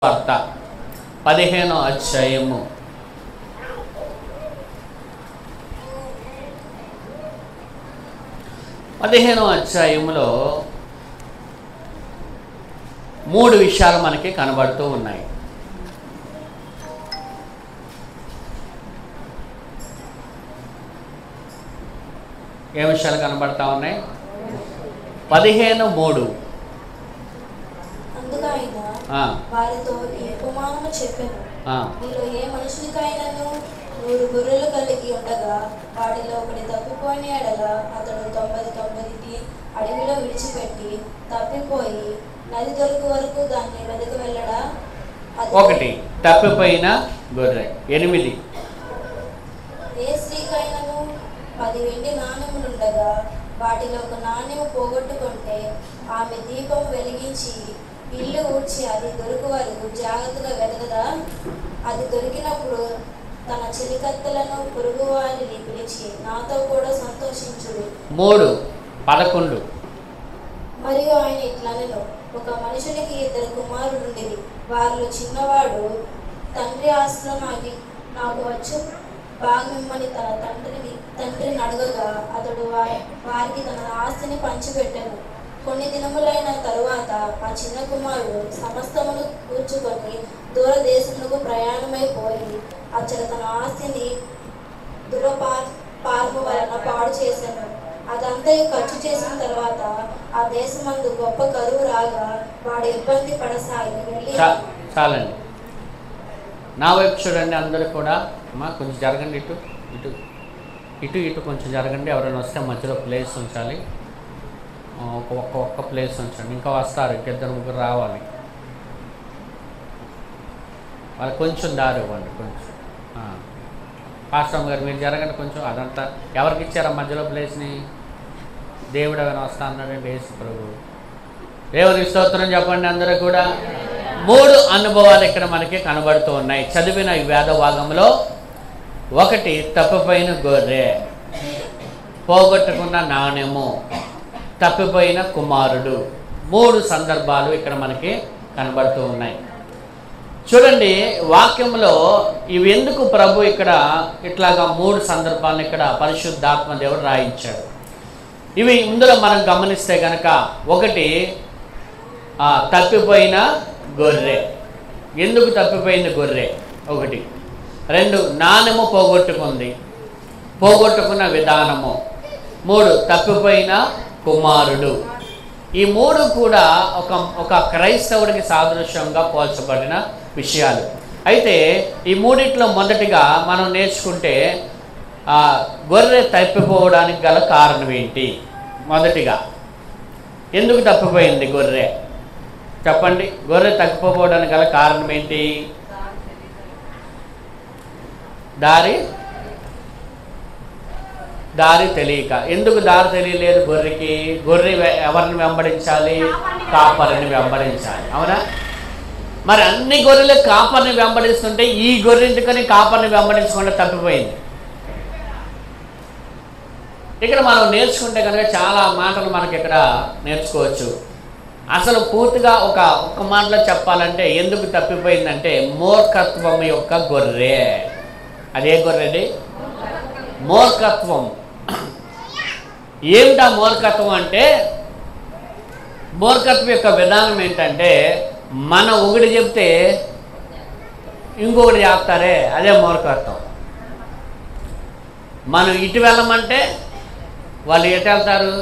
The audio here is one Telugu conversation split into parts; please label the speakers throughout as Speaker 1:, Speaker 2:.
Speaker 1: వార్త 15వ అధ్యాయము 15వ అధ్యాయములో 3 విషయాలు మనకి కనబడుతూ ఉన్నాయి. ఏ విషయాలు కనబడతా ఉన్నాయి? 15:3
Speaker 2: వారితో ఈ ఉపమానము చెప్పెను. మీలో ఏ మనుషునికైనను 100 గొర్రెలు కలిగి ఉండగా వాటిలో ఒకటి తప్పిపోయిన ఎడల అతడు 99 అడవిలో విడిచిపెట్టి తప్పిపోయి నది దొరికి వరకు దాన్ని వెదకి వెళ్ళడా?
Speaker 1: ఒకటి తప్పిపోయిన గొర్రె. 8
Speaker 2: ఏ స్త్రీకైనను 10 వెండి నాణెములుండగా వాటిలో ఒక నాణ్యము పోగొట్టుకుంటే ఆమె దీపం వెలిగించి ఇల్లు ఊడ్చి అది దొరికి వరకు జాగ్రత్తగా వెతకదా? అది దొరికినప్పుడు తన చెలికత్తెలను పొరుగు వారిని పిలిచి నాతో కూడా సంతోషించుడు.
Speaker 1: 3:11
Speaker 2: మరియు ఆయన ఇట్లనెను, ఒక మనుషునికి 2 కుమారులుండిరి. వారిలో చిన్నవాడు తండ్రి ఆస్తిలో నాకు వచ్చు భాగమిమ్మని తన తండ్రిని అడగగా అతడు వారికి తన ఆస్తిని పంచిపెట్టెను. కొన్ని దినములైన తరువాత ఆ చిన్న కుమారుడు సమస్తమును కూర్చుకొని దూరదేశమునకు ప్రయాణమైపోయి అచ్చట తన ఆస్తిని దురపార్ము వలన పాడు చేశాను. అదంతా ఖర్చు చేసిన తర్వాత ఆ దేశమందు గొప్ప కరువు రాగా వాడు ఇబ్బంది పడసాగి వెళ్ళి.
Speaker 1: చాలండి, నా వైపు చూడండి. అందరూ కూడా అమ్మా కొంచెం జరగండి, ఇటు ఇటు ఇటు ఇటు కొంచెం జరగండి. ఎవరైనా వస్తే మధ్యలో ప్లేస్ ఉంచాలి. ఒక్క ప్లేస్ ఉంచండి. ఇంకా వస్తారు, 2-3 రావాలి. వాళ్ళు కొంచెం దారి ఇవ్వండి. కొంచెం పాస్టర్ గారు మీరు జరగండి కొంచెం. అదంతా ఎవరికి ఇచ్చారా మధ్యలో ప్లేస్ని? దేవుడు ఏమైనా వస్తా అన్నాడండి యేసు ప్రభు. దేవుని స్తోత్రం చెప్పండి అందరూ కూడా. 3 అనుభవాలు ఇక్కడ మనకి కనబడుతూ ఉన్నాయి చదివిన ఈ వేద భాగంలో. 1 తప్పిపోయిన గొర్రె, పోగొట్టుకున్న నాణ్యము, తప్పిపోయిన కుమారుడు. 3 సందర్భాలు ఇక్కడ మనకి కనబడుతూ ఉన్నాయి. చూడండి వాక్యంలో ఇవి ఎందుకు ప్రభు ఇక్కడ ఇట్లాగా 3 సందర్భాలను ఇక్కడ పరిశుద్ధాత్మ దేవుడు రాయించాడు. ఇవి ఇందులో మనం గమనిస్తే కనుక 1 తప్పిపోయిన గొర్రె. ఎందుకు తప్పిపోయింది గొర్రె? 1. 2 నాణ్యము పోగొట్టుకున్న విధానము. 3 తప్పిపోయిన కుమారుడు. ఈ 3 కూడా ఒక క్రైస్తవుడికి సాదృశ్యంగా పోల్చబడిన విషయాలు. అయితే ఈ 3 మొదటిగా మనం నేర్చుకుంటే గొర్రె తప్పిపోవడానికి గల కారణం ఏంటి? మొదటిగా ఎందుకు తప్పిపోయింది గొర్రె? చెప్పండి. గొర్రె తప్పిపోవడానికి గల కారణం ఏంటి? దారి తెలియక. ఎందుకు దారి తెలియలేదు గొర్రెకి? గొర్రె ఎవరిని వెంబడించాలి? కాపరిని వెంబడించాలి. అవునా? మరి అన్ని గొర్రెలు కాపరిని వెంబడిస్తుంటే ఈ గొర్రె ఎందుకని కాపరిని వెంబడించకుండా తప్పిపోయింది? ఇక్కడ మనం నేర్చుకుంటే కనుక చాలా మాటలు మనకి ఇక్కడ నేర్చుకోవచ్చు. అసలు పూర్తిగా ఒక మాటలో చెప్పాలంటే ఎందుకు తప్పిపోయిందంటే మూర్ఖత్వం యొక్క గొర్రె. అదే గొర్రెది మూర్ఖత్వం. ఏమిటా మూర్ఖత్వం అంటే? మూర్ఖత్వం యొక్క విధానం ఏంటంటే మనం ఒకటి చెప్తే ఇంకొకటి చెప్తారే, అదే మూర్ఖత్వం. మనం ఇటు వెళ్ళమంటే వాళ్ళు ఎటు వెళ్తారు?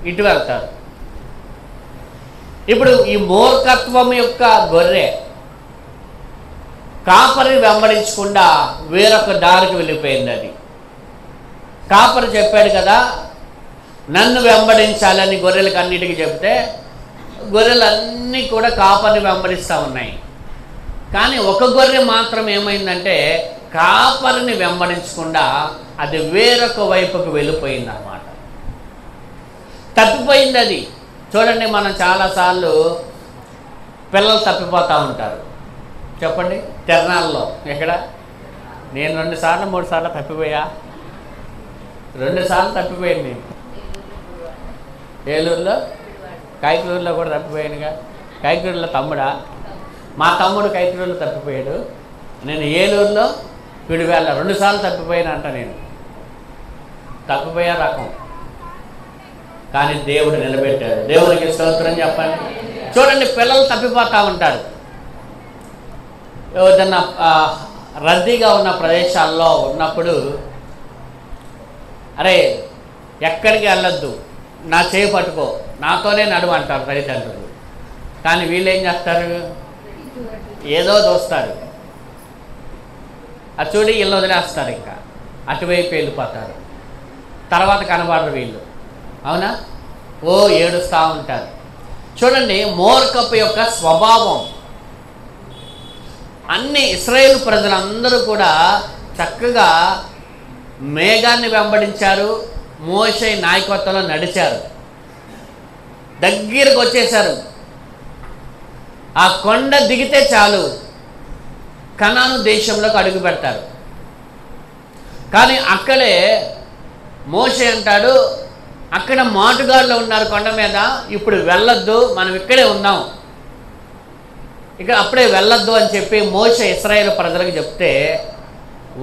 Speaker 1: ఇటు వెళ్తారు. ఇప్పుడు ఈ మూర్ఖత్వం యొక్క గొర్రె కాపరిని వెంబడించకుండా వేరొక దారికి వెళ్ళిపోయింది. అది కాపరి చెప్పాడు కదా నన్ను వెంబడించాలని గొర్రెలకు అన్నిటికీ చెప్తే గొర్రెలన్నీ కూడా కాపరిని వెంబడిస్తూ ఉన్నాయి. కానీ ఒక గొర్రె మాత్రం ఏమైందంటే కాపరిని వెంబడించకుండా అది వేరొక వైపుకు వెళ్ళిపోయింది అన్నమాట. తప్పిపోయింది అది. చూడండి, మనం చాలాసార్లు పిల్లలు తప్పిపోతూ ఉంటారు. చెప్పండి, తిరణాల్లో ఎక్కడ? నేను 2 సార్లు 3 సార్లు తప్పిపోయా. 2 సార్లు తప్పిపోయాను నేను. ఏలూరులో, కైకలూరులో కూడా తప్పిపోయానుగా. కైకలూరులో తమ్ముడా? మా తమ్ముడు కైకిలూరులో తప్పిపోయాడు, నేను ఏలూరులో పిడివేళ్ళ 2 సార్లు తప్పిపోయానంట. నేను తప్పిపోయే రకం, కానీ దేవుడు నిలబెట్టాడు. దేవునికి స్తోత్రం చెప్పండి. చూడండి, పిల్లలు తప్పిపోతూ ఉంటారు. ఏదన్నా రద్దీగా ఉన్న ప్రదేశాల్లో ఉన్నప్పుడు, అరే ఎక్కడికి వెళ్ళొద్దు, నా చేయి పట్టుకో, నాతోనే నడువు అంటారు తల్లిదండ్రులు. కానీ వీళ్ళు ఏం చేస్తారు, ఏదో దోస్తారు, అది చూడి ఇల్లు వదిలేస్తారు, ఇంకా అటువైపు వెళ్ళిపోతారు. తర్వాత కనబడరు వీళ్ళు, అవునా? ఓ ఏడుస్తూ ఉంటారు. చూడండి, మూర్ఖపు యొక్క స్వభావం. అన్ని ఇశ్రాయేలు ప్రజలందరూ కూడా చక్కగా మేఘాన్ని వెంబడించారు, మోషే నాయకత్వంలో నడిచారు, దగ్గరకు వచ్చేశారు. ఆ కొండ దిగితే చాలు కనాను దేశంలోకి అడుగు పెడతారు. కానీ అక్కడే మోషే అంటాడు, అక్కడ మాటుగాళ్ళు ఉన్నారు కొండ మీద, ఇప్పుడు వెళ్ళొద్దు, మనం ఇక్కడే ఉన్నాం, ఇక్కడ అప్పుడే వెళ్ళొద్దు అని చెప్పి మోషే ఇశ్రాయేలు ప్రజలకు చెప్తే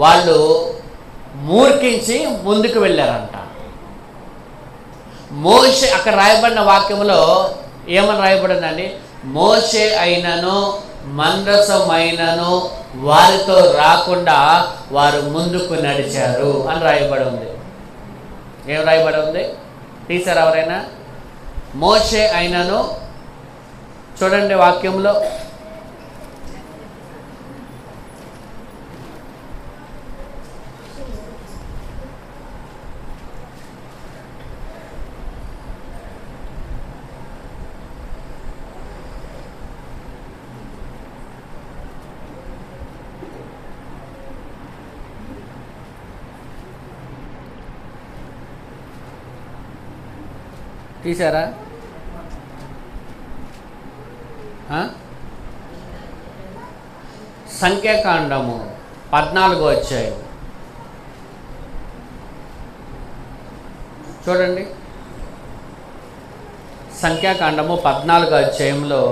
Speaker 1: వాళ్ళు మూర్ఖించి ముందుకు వెళ్ళారంట. మోషే అక్కడ రాయబడిన వాక్యంలో ఏమని రాయబడిందండి, మోషే అయినను మందసమైనను వారితో రాకుండా వారు ముందుకు నడిచారు అని రాయబడి ఉంది. ఏం రాయబడి ఉంది తీసారు ఎవరైనా? మోషే అయినను, చూడండి వాక్యంలో, తీసారా? సంఖ్యాకాండము 14 అధ్యాయం చూడండి. సంఖ్యాకాండము 14 అధ్యాయంలో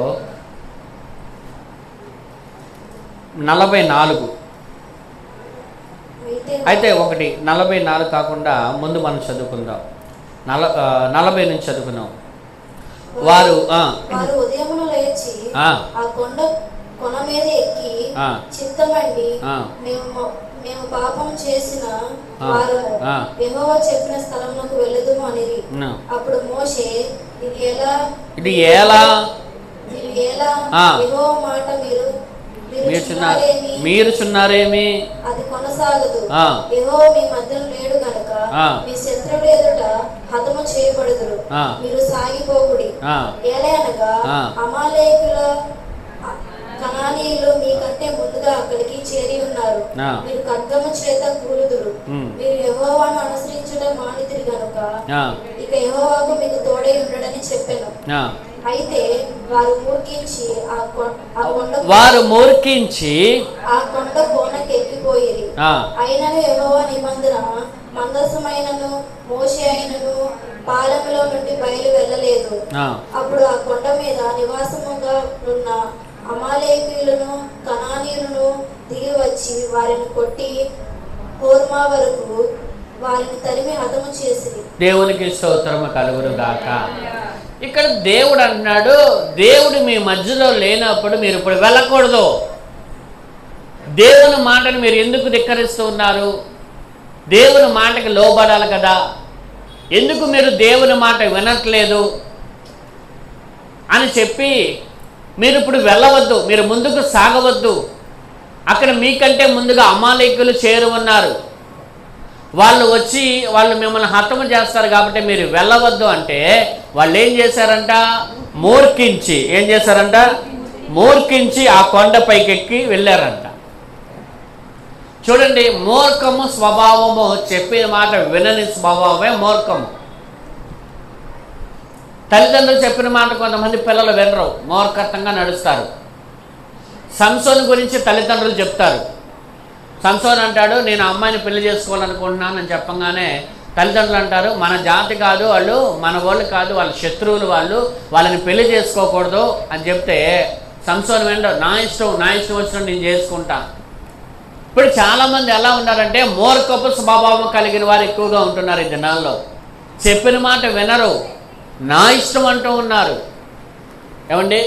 Speaker 1: 44. అయితే ఒకటి 44 కాకుండా ముందు మనం చదువుకుందాం, 40 నుంచి చదువుకున్నాం. వారు
Speaker 2: ఉదయమున లేచి ఆ కొన మీద ఎక్కి చిత్తమండి మేము పాపం చేసిన వారము యెహోవా చెప్పిన స్థలమునకు వెళ్ళదుము అనిరి. అప్పుడు మోషే ఇది ఎలా యెహోవా మాట
Speaker 1: మీరు చున్నారేమి,
Speaker 2: అది కొనసాగదు, యెహోవా మీ మధ్యలో లేడు గనుక మీ శత్రువుల ఎదుట హతము చేయబడుదురు, మీరు సాగిపోకుడి. ఏలయనగా అమాలేకుల కనానీయులు మీకంటే ముందుగా అక్కడికి చేరి ఉన్నారు, మీరు ఖడ్గము చేత కూలుదురు, మీరు యెహోవాను అనుసరించడం మానితిరి గనుక ఇక యెహోవాకు మీకు తోడై ఉండడని చెప్పెను. అయితే వారు మూర్ఖించి ఆ కొండ కోనకి ఎక్కిపోయిరి. అయినను యెహోవా నిబంధన మందసమైనను మోషే అయినను పాలెములో నుండి బయలు వెళ్ళలేదు. అప్పుడు ఆ కొండ మీద నివాసముగా ఉన్న అమాలేకీయులను కనానీయులను దిగి వచ్చి వారిని కొట్టి హోర్మా వరకు వారిని తరిమి హతము చేసిరి.
Speaker 1: దేవునికి స్తోత్రము కలుగును గాక. ఇక్కడ దేవుడు అంటున్నాడు, దేవుడు మీ మధ్యలో లేనప్పుడు మీరు ఇప్పుడు వెళ్ళకూడదు. దేవుని మాటను మీరు ఎందుకు ధిక్కరిస్తూ ఉన్నారు? దేవుని మాటకి లోబడాలి కదా, ఎందుకు మీరు దేవుని మాట వినట్లేదు అని చెప్పి మీరు ఇప్పుడు వెళ్ళవద్దు, మీరు ముందుకు సాగవద్దు. అక్కడ మీకంటే ముందుగా అమాలేకులు చేరు ఉన్నారు, వాళ్ళు వచ్చి వాళ్ళు మిమ్మల్ని హతము చేస్తారు కాబట్టి మీరు వెళ్ళవద్దు అంటే వాళ్ళు ఏం చేశారంట? ఏం చేశారంట? మూర్ఖించి ఆ కొండపైకి ఎక్కి వెళ్ళారంట. చూడండి, మూర్ఖము స్వభావము, చెప్పిన మాట వినని స్వభావమే మూర్ఖము. తల్లిదండ్రులు చెప్పిన మాట కొంతమంది పిల్లలు వినరు, మూర్ఖత్వంగా నడుస్తారు. సంసోను గురించి తల్లిదండ్రులు చెప్తారు. సంసోన్ అంటాడు, నేను అమ్మాయిని పెళ్లి చేసుకోవాలనుకుంటున్నాను అని చెప్పగానే తల్లిదండ్రులు అంటారు, మన జాతి కాదు వాళ్ళు, మన వాళ్ళు కాదు, వాళ్ళ శత్రువులు, వాళ్ళని పెళ్లి చేసుకోకూడదు అని చెప్తే సంసోను వెంట నా ఇష్టం వచ్చినట్టు నేను చేసుకుంటా. ఇప్పుడు చాలామంది ఎలా ఉన్నారంటే మూర్ఖపు స్వభావం కలిగిన వారు ఎక్కువగా ఉంటున్నారు ఈ దినాల్లో. చెప్పిన మాట వినరు, నా ఇష్టం అంటూ ఉన్నారు. ఏమండి,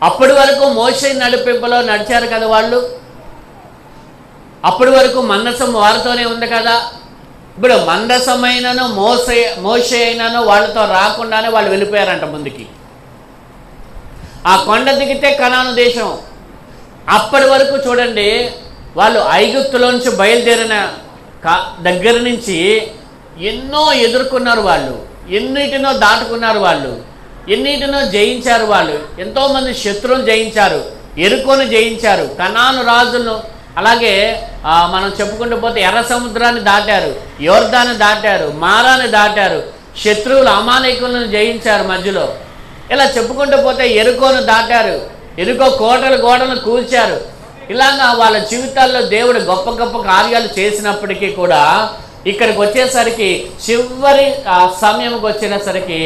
Speaker 1: అప్పటి వరకు మోషే నడిపింపులో నడిచారు కదా వాళ్ళు, అప్పటి వరకు మందసం వారితోనే ఉంది కదా. ఇప్పుడు మందసమైనను మోషే అయినను వాళ్ళతో రాకుండానే వాళ్ళు వెళ్ళిపోయారంట ముందుకి. ఆ కొండ దిగితే కనాను దేశం. అప్పటి వరకు చూడండి, వాళ్ళు ఐగుప్తులోంచి బయలుదేరిన దగ్గర నుంచి ఎన్నో ఎదుర్కొన్నారు వాళ్ళు, ఎన్నిటినో దాటుకున్నారు వాళ్ళు, ఎన్నిటినో జయించారు వాళ్ళు. ఎంతోమంది శత్రువులు జయించారు, ఎరుకోను జయించారు, కనాను రాజులను. అలాగే మనం చెప్పుకుంటూ పోతే ఎర్ర సముద్రాన్ని దాటారు, యోర్దాన్ని దాటారు, మారాన్ని దాటారు, శత్రువులు అమాలేకులను జయించారు మధ్యలో. ఇలా చెప్పుకుంటూ పోతే ఎరుకోను దాటారు, ఎరుకో గోడలను కూల్చారు. ఇలాగా వాళ్ళ జీవితాల్లో దేవుడు గొప్ప గొప్ప కార్యాలు చేసినప్పటికీ కూడా ఇక్కడికి వచ్చేసరికి చివరి సమయంకి వచ్చేసరికి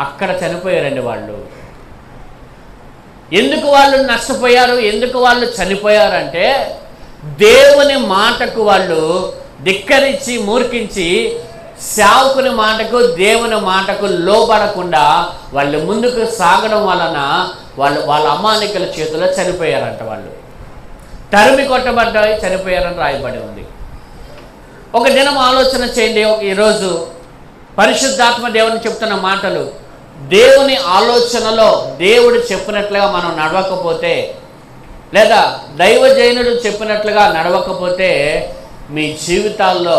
Speaker 1: అక్కడ చనిపోయారండి వాళ్ళు. ఎందుకు వాళ్ళు నష్టపోయారు, ఎందుకు వాళ్ళు చనిపోయారంటే దేవుని మాటకు వాళ్ళు ధిక్కరించి మూర్ఖించి సేవకుని మాటకు దేవుని మాటకు లోబడకుండా వాళ్ళు ముందుకు సాగడం వలన వాళ్ళ అమాయకుల చేతిలో చనిపోయారంట. వాళ్ళు తరిమి కొట్టబడ్డాయి, చనిపోయారని రాయబడి ఉంది. ఒక దినం ఆలోచన చేయండి. ఈరోజు పరిశుద్ధాత్మ దేవుని చెప్తున్న మాటలు, దేవుని ఆలోచనలో దేవుడు చెప్పినట్లుగా మనం నడవకపోతే, లేదా దైవజనుడు చెప్పినట్లుగా నడవకపోతే మీ జీవితాల్లో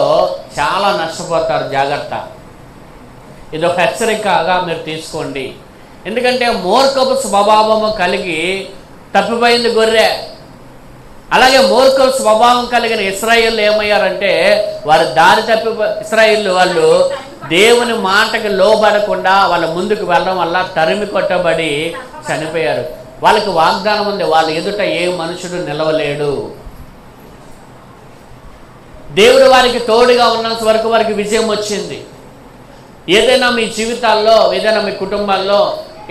Speaker 1: చాలా నష్టపోతారు. జాగ్రత్త, ఇదొక హెచ్చరికగా మీరు తీసుకోండి. ఎందుకంటే మూర్ఖపు స్వభావము కలిగి తప్పిపోయింది గొర్రె. అలాగే మూర్ఖపు స్వభావం కలిగిన ఇశ్రాయేలు ఏమయ్యారంటే వారు దారి ఇశ్రాయేలు వాళ్ళు దేవుని మాటకి లోబడకుండా వాళ్ళ ముందుకు వెళ్ళడం వల్ల తరిమి కొట్టబడి చనిపోయారు. వాళ్ళకి వాగ్దానం ఉంది, వాళ్ళ ఎదుట ఏ మనుషుడు నిలవలేడు. దేవుడు వారికి తోడుగా ఉన్నంత వరకు వారికి విజయం వచ్చింది. ఏదైనా మీ జీవితాల్లో, ఏదైనా మీ కుటుంబాల్లో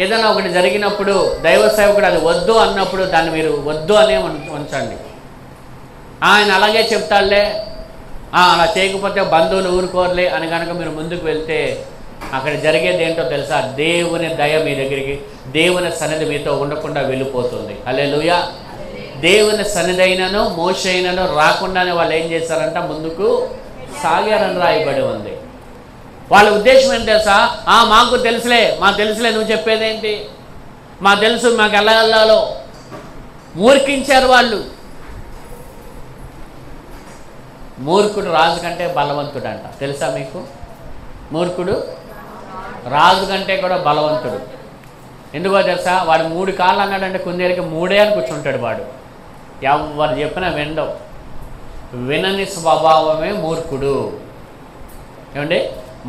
Speaker 1: ఏదైనా ఒకటి జరిగినప్పుడు దైవ సేవకుడు అది వద్దు అన్నప్పుడు దాన్ని మీరు వద్దు అనే ఉంచండి. ఆయన అలాగే చెప్తాడులే, అలా చేయకపోతే బంధువులు ఊరుకోరులే అని కనుక మీరు ముందుకు వెళ్తే అక్కడ జరిగేది ఏంటో తెలుసా? దేవుని దయ మీ దగ్గరికి, దేవుని సన్నిధి మీతో ఉండకుండా వెళ్ళిపోతుంది. హల్లెలూయా. దేవుని సన్నిధి అయినను మోషే అయినను రాకుండానే వాళ్ళు ఏం చేశారంట, ముందుకు సాగారని రాయబడి ఉంది. వాళ్ళ ఉద్దేశం ఏం తెలుసా? మాకు తెలుసులే, నువ్వు చెప్పేదేంటి, మాకు తెలుసు, మాకు ఎలా వెళ్ళాలో. మూర్ఖించారు వాళ్ళు. మూర్ఖుడు రాజు కంటే బలవంతుడు అంట, తెలుసా మీకు? మూర్ఖుడు రాజు కంటే కూడా బలవంతుడు. ఎందుకో తెలుసా? వాడు 3 కాళ్ళు అన్నాడంటే కుందేలకి 3 అని కూర్చుంటాడు వాడు. ఎవరు చెప్పినా వినడం, వినని స్వభావమే మూర్ఖుడు. ఏమండి,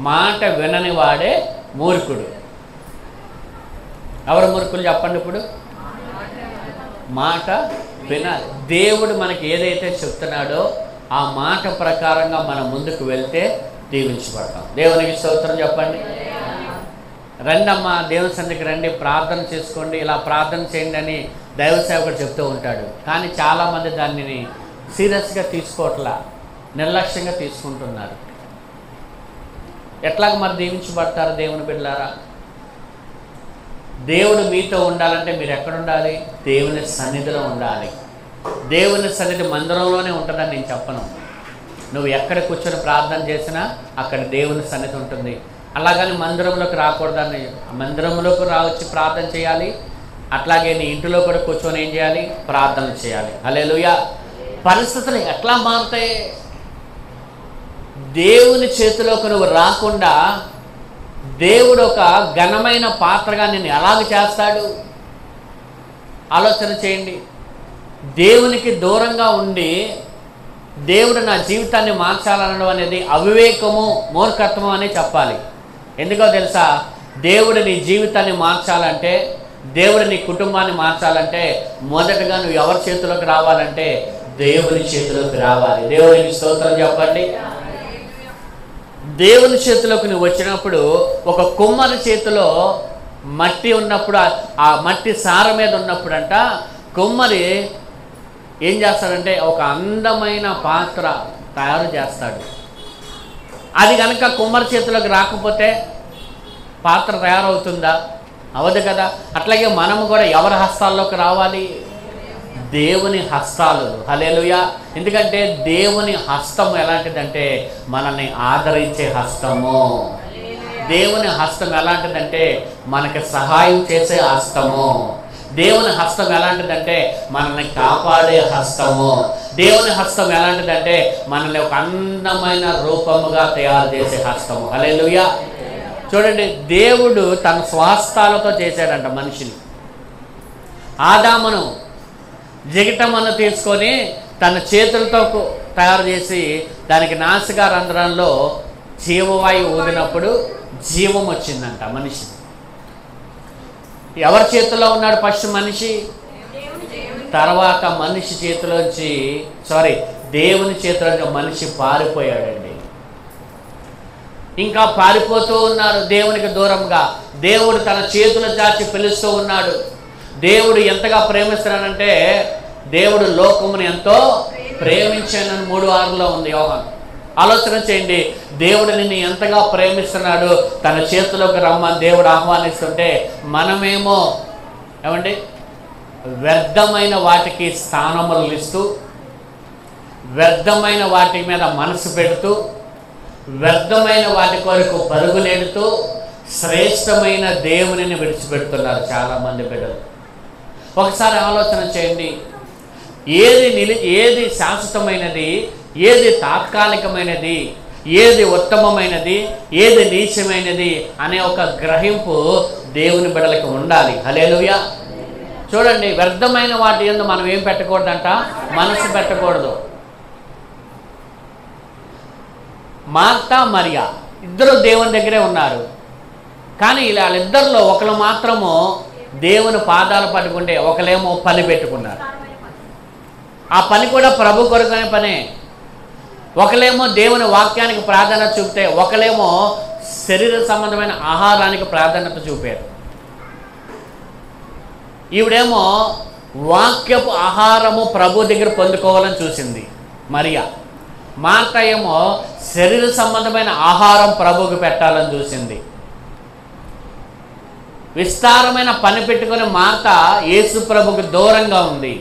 Speaker 1: మాట వినని వాడే మూర్ఖుడు. ఎవరు మూర్ఖులు చెప్పండి ఇప్పుడు? మాట వినాలి. దేవుడు మనకి ఏదైతే చెప్తున్నాడో ఆ మాట ప్రకారంగా మనం ముందుకు వెళ్తే దీవించబడతాం. దేవునికి స్తోత్రం చెప్పండి. రండమ్మా, దేవుని సన్నిధికి రండి, ప్రార్థన చేసుకోండి, ఇలా ప్రార్థన చేయండి అని దైవ సేవకుడు చెప్తూ ఉంటాడు. కానీ చాలామంది దానిని సీరియస్గా తీసుకోవట్లా, నిర్లక్ష్యంగా తీసుకుంటున్నారు. ఎట్లాగ మరి దీవించబడతారు దేవుని బిడ్డలారా? దేవుడు మీతో ఉండాలంటే మీరు ఎక్కడ ఉండాలి? దేవుని సన్నిధిలో ఉండాలి. దేవుని సన్నిధి మందిరంలోనే ఉంటుందని నేను చెప్పను. నువ్వు ఎక్కడ కూర్చొని ప్రార్థన చేసినా అక్కడ దేవుని సన్నిధి ఉంటుంది. అలాగని మందిరంలోకి రాకూడదని, మందిరంలోకి వచ్చి ప్రార్థన చేయాలి. అట్లాగే నీ ఇంటిలో కూడా కూర్చొని ఏం చేయాలి? ప్రార్థన చేయాలి. హల్లెలూయా. పరిస్థితులు ఎట్లా మారుతాయి? దేవుని చేతిలోకి నువ్వు రాకుండా దేవుడు ఒక ఘనమైన పాత్రగా నిన్ను ఎలాగ చేస్తాడు? ఆలోచన చేయండి. దేవునికి దూరంగా ఉండి దేవుడు నా జీవితాన్ని మార్చాలనడం అనేది అవివేకము, మూర్ఖత్వము అని చెప్పాలి. ఎందుకో తెలుసా? దేవుడు నీ జీవితాన్ని మార్చాలంటే, దేవుడు నీ కుటుంబాన్ని మార్చాలంటే మొదటగా నువ్వు ఎవరి చేతిలోకి రావాలంటే దేవుని చేతిలోకి రావాలి. దేవునికి స్తోత్రం చెప్పండి. దేవుని చేతిలోకి నువ్వు వచ్చినప్పుడు ఒక కుమ్మరి చేతిలో మట్టి ఉన్నప్పుడు ఆ మట్టి సార మీద ఉన్నప్పుడంట కుమ్మరి ఏం చేస్తాడంటే ఒక అందమైన పాత్ర తయారు చేస్తాడు. అది కనుక కుమ్మరి చేతిలోకి రాకపోతే పాత్ర తయారవుతుందా? అవదు కదా. అట్లాగే మనము కూడా ఎవరి హస్తాల్లోకి రావాలి? దేవుని హస్తాలు. హల్లెలూయా. ఎందుకంటే దేవుని హస్తము ఎలాంటిదంటే మనల్ని ఆదరించే హస్తము. దేవుని హస్తం ఎలాంటిదంటే మనకి సహాయం చేసే హస్తము. దేవుని హస్తం ఎలాంటిదంటే మనల్ని కాపాడే హస్తము. దేవుని హస్తం ఎలాంటిదంటే మనల్ని ఒక అందమైన రూపముగా తయారు చేసే హస్తము. హల్లెలూయా. చూడండి, దేవుడు తన స్వాస్థాలతో చేశాడంట మనిషిని. ఆదామును జిగటమన్ను తీసుకొని తన చేతులతో తయారు చేసి దానికి నాసికా రంధ్రంలో జీవవాయువు ఊదినప్పుడు జీవం వచ్చిందంట మనిషి. ఎవరి చేతిలో ఉన్నాడు ఫస్ట్ మనిషి? తర్వాత మనిషి చేతిలోంచి దేవుని చేతిలో మనిషి పారిపోయాడండి. ఇంకా పారిపోతూ ఉన్నారు దేవునికి దూరంగా. దేవుడు తన చేతులు చాచి పిలుస్తూ ఉన్నాడు. దేవుడు ఎంతగా ప్రేమిస్తున్నాడంటే దేవుడు లోకమును ఎంతో ప్రేమించానని 3:6 ఉంది యోహాను. ఆలోచన చేయండి, దేవుడు నిన్ను ఎంతగా ప్రేమిస్తున్నాడు. తన చేతిలోకి రమ్మని దేవుడు ఆహ్వానిస్తుంటే మనమేమో ఏమండి వ్యర్థమైన వాటికి స్థానములు ఇస్తూ, వ్యర్థమైన వాటి మీద మనసు పెడుతూ, వ్యర్థమైన వాటి కొరకు పరుగులెడుతూ శ్రేష్టమైన దేవునిని విడిచిపెడుతున్నారు చాలామంది బిడ్డలు. ఒకసారి ఆలోచన చేయండి, ఏది శాశ్వతమైనది, ఏది తాత్కాలికమైనది, ఏది ఉత్తమమైనది, ఏది నీచమైనది అనే ఒక గ్రహింపు దేవుని బిడ్డలకు ఉండాలి. హల్లెలూయా. చూడండి, వ్యర్థమైన వాటి యందు మనం ఏం పెట్టకూడదంట? మనసు పెట్టకూడదు. మార్తా మరియా ఇద్దరు దేవుని దగ్గరే ఉన్నారు. కానీ వాళ్ళిద్దరిలో ఒకరు మాత్రము దేవుని పాదాలు పట్టుకుంటే ఒకలేమో పని పెట్టుకున్నారు. ఆ పని కూడా ప్రభు కొరకనే పనే. ఒకలేమో దేవుని వాక్యానికి ప్రాధాన్యత చూపితే ఒకలేమో శరీర సంబంధమైన ఆహారానికి ప్రాధాన్యత చూపారు. ఈవిడేమో వాక్యపు ఆహారము ప్రభు దగ్గర పొందుకోవాలని చూసింది మరియా. మార్తా ఏమో శరీర సంబంధమైన ఆహారం ప్రభువుకి పెట్టాలని చూసింది. విస్తారమైన పని పెట్టుకుని మార్తా యేసు ప్రభుకి దూరంగా ఉంది.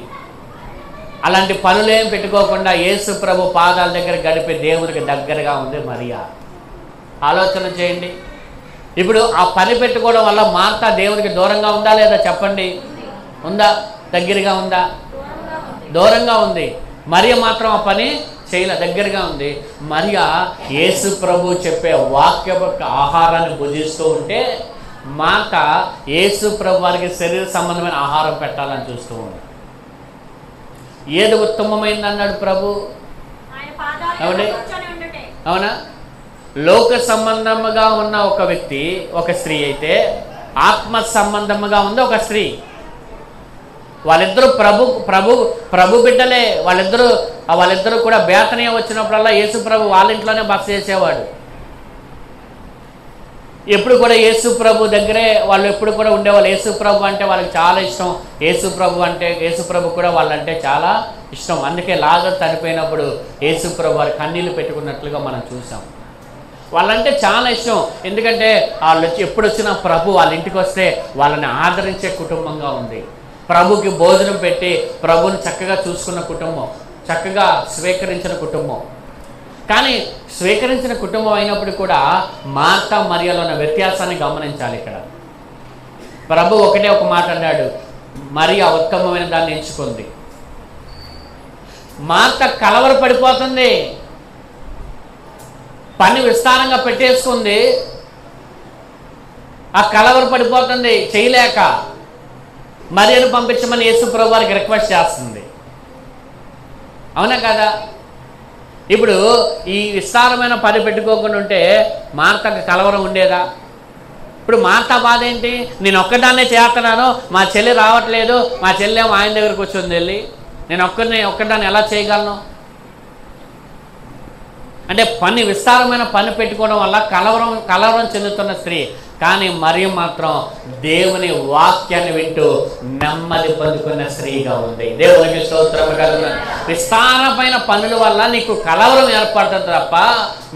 Speaker 1: అలాంటి పనులేం పెట్టుకోకుండా యేసు ప్రభు పాదాల దగ్గర గడిపే దేవునికి దగ్గరగా ఉంది మరియా. ఆలోచన చేయండి. ఇప్పుడు ఆ పని పెట్టుకోవడం వల్ల మార్తా దేవునికి దూరంగా ఉందా లేదా చెప్పండి? ఉందా? దగ్గరగా ఉందా? దూరంగా ఉంది. మరియ మాత్రం ఆ పని చేయలే, దగ్గరగా ఉంది. మరియా యేసు ప్రభు చెప్పే వాక్యపు ఆహారాన్ని భుజిస్తూ ఉంటే మార్తా యేసు ప్రభు వారికి శరీర సంబంధమైన ఆహారం పెట్టాలని చూస్తూ ఉంది. ఏది ఉత్తమమైంది అన్నాడు ప్రభు? అవునా? లోక సంబంధముగా ఉన్న ఒక వ్యక్తి ఒక స్త్రీ అయితే, ఆత్మ సంబంధముగా ఉంది ఒక స్త్రీ. వాళ్ళిద్దరూ ప్రభు బిడ్డలే. వాళ్ళిద్దరూ కూడా బేతనీయ వచ్చినప్పుడల్లా యేసు ప్రభు వాళ్ళ ఇంట్లోనే బస చేసేవాడు. ఎప్పుడు కూడా యేసు ప్రభు దగ్గరే వాళ్ళు ఎప్పుడు కూడా ఉండేవాళ్ళు. యేసు ప్రభు అంటే వాళ్ళకి చాలా ఇష్టం. యేసు ప్రభు కూడా వాళ్ళంటే చాలా ఇష్టం. అందుకే లాజరు చనిపోయినప్పుడు యేసు ప్రభు వారి కన్నీళ్లు పెట్టుకున్నట్లుగా మనం చూసాం. వాళ్ళంటే చాలా ఇష్టం. ఎందుకంటే వాళ్ళు ఎప్పుడు వచ్చినా ప్రభు వాళ్ళ ఇంటికి వస్తే వాళ్ళని ఆదరించే కుటుంబంగా ఉంది. ప్రభుకి భోజనం పెట్టి ప్రభుని చక్కగా చూసుకున్న కుటుంబం, చక్కగా స్వీకరించిన కుటుంబం. కానీ స్వీకరించిన కుటుంబం అయినప్పుడు కూడా మార్తా మరియలో ఉన్న వ్యత్యాసాన్ని గమనించాలి. ఇక్కడ ప్రభు ఒకటే ఒక మాట అన్నాడు, మరియా ఉత్తమమైన దాన్ని ఎంచుకుంది. మార్తా కలవరపడిపోతుంది. పని విస్తారంగా పెట్టేసుకుంది. ఆ కలవరపడిపోతుంది చేయలేక. మరియను పంపించమని యేసు ప్రభు వారికి రిక్వెస్ట్ చేస్తుంది. అవునా కదా? ఇప్పుడు ఈ విస్తారమైన పని పెట్టుకోకుండా ఉంటే మార్తకు కలవరం ఉండేదా? ఇప్పుడు మార్తా బాధ ఏంటి? నేను ఒక్కదాన్నే చేస్తున్నాను, మా చెల్లి రావట్లేదు, మా చెల్లి ఏమో ఆయన దగ్గరకు వచ్చింది వెళ్ళి, నేను ఒక్కదాన్ని ఎలా చేయగలను అంటే విస్తారమైన పని పెట్టుకోవడం వల్ల కలవరం చెందుతున్న స్త్రీ. కానీ మరియ మాత్రం దేవుని వాక్యాన్ని వింటూ నెమ్మది పొందుకున్న స్త్రీగా ఉంది. దేవునికి స్తోత్రం కలుగును. విస్తారమైన పనుల వల్ల నీకు కలవరం ఏర్పడుతుంది తప్ప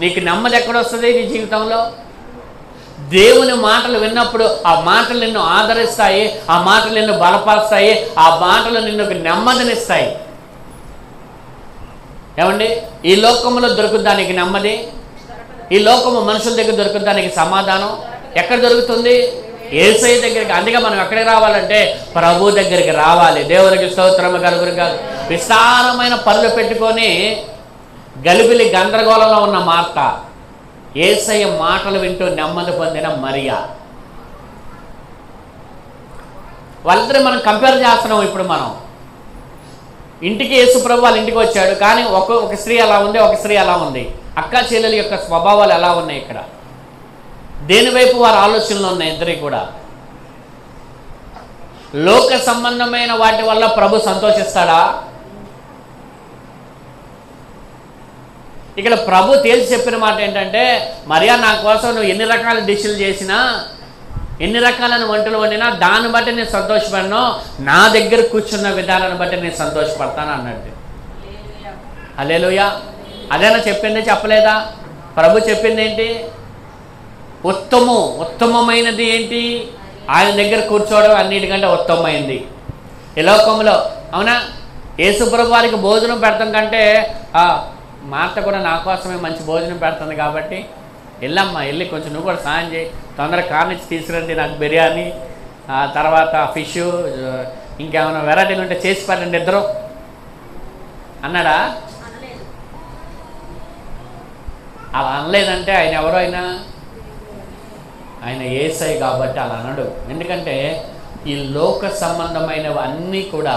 Speaker 1: నీకు నెమ్మది ఎక్కడొస్తుంది నీ జీవితంలో? దేవుని మాటలు విన్నప్పుడు ఆ మాటలు నిన్ను ఆదరిస్తాయి, ఆ మాటలు నిన్ను బలపరుస్తాయి, ఆ మాటలు నిన్ను నెమ్మదినిస్తాయి. ఏమండి, ఈ లోకంలో దొరుకుతానికి నెమ్మది, ఈ లోకము మనుషుల దగ్గర దొరుకుతానికి సమాధానం ఎక్కడ దొరుకుతుంది? యేసయ్య దగ్గరికి. అందుకే మనం ఎక్కడికి రావాలంటే ప్రభు దగ్గరికి రావాలి. దేవునికి స్తోత్రం కలుగునుగా. విస్తారమైన పనులు పెట్టుకొని గలిబిలి గందరగోళంలో ఉన్న మార్త యేసయ్య మాటలు వింటూ నెమ్మది పొందిన మరియా. వాళ్ళిద్దరూ మనం కంపేర్ చేస్తున్నాం. ఇప్పుడు మనం ఇంటికి యేసు ప్రభు వాళ్ళ ఇంటికి వచ్చాడు, కానీ ఒక స్త్రీ అలా ఉంది, ఒక స్త్రీ అలా ఉంది. అక్క చెల్లెల యొక్క స్వభావాలు ఎలా ఉన్నాయి? ఇక్కడ దేని వైపు వారి ఆలోచనలు ఉన్నాయి? ఇద్దరికి కూడా లోక సంబంధమైన వాటి వల్ల ప్రభు సంతోషిస్తాడా? ఇక్కడ ప్రభు తేల్చి చెప్పిన మాట ఏంటంటే, మరియా నా కోసం నువ్వు ఎన్ని రకాల డిష్లు చేసినా, ఎన్ని రకాలైన వంటలు వండినా దాన్ని బట్టి నేను సంతోషపడను, నా దగ్గర కూర్చున్న విధానాన్ని బట్టి నేను సంతోషపడతాను అన్నట్టు. హల్లెలూయా. అదేనా చెప్పింది? చెప్పలేదా? ప్రభు చెప్పింది ఏంటి? ఉత్తమమైనది ఏంటి? ఆయన దగ్గర కూర్చోవడం అన్నిటికంటే ఉత్తమమైంది ఈ లోకంలో. అవునా? యేసు ప్రభు వారికి భోజనం పెడతాం కంటే మార్త కూడా నా కోసమే మంచి భోజనం పెడుతుంది కాబట్టి వెళ్ళమ్మా, వెళ్ళి కొంచెం నువ్వు కూడా సాయం చేయి, తొందరగా కార్ నుంచి తీసుకురండి, నాకు బిర్యానీ, తర్వాత ఫిష్, ఇంకేమైనా వెరైటీలు ఉంటే చేసి పెట్టండి ఇద్దరు అన్నాడా? అలా అనలేదంటే ఆయన ఎవరో ఆయన యేసయ్య కాబట్టి అలా అనడు. ఎందుకంటే ఈ లోక సంబంధమైనవి అన్నీ కూడా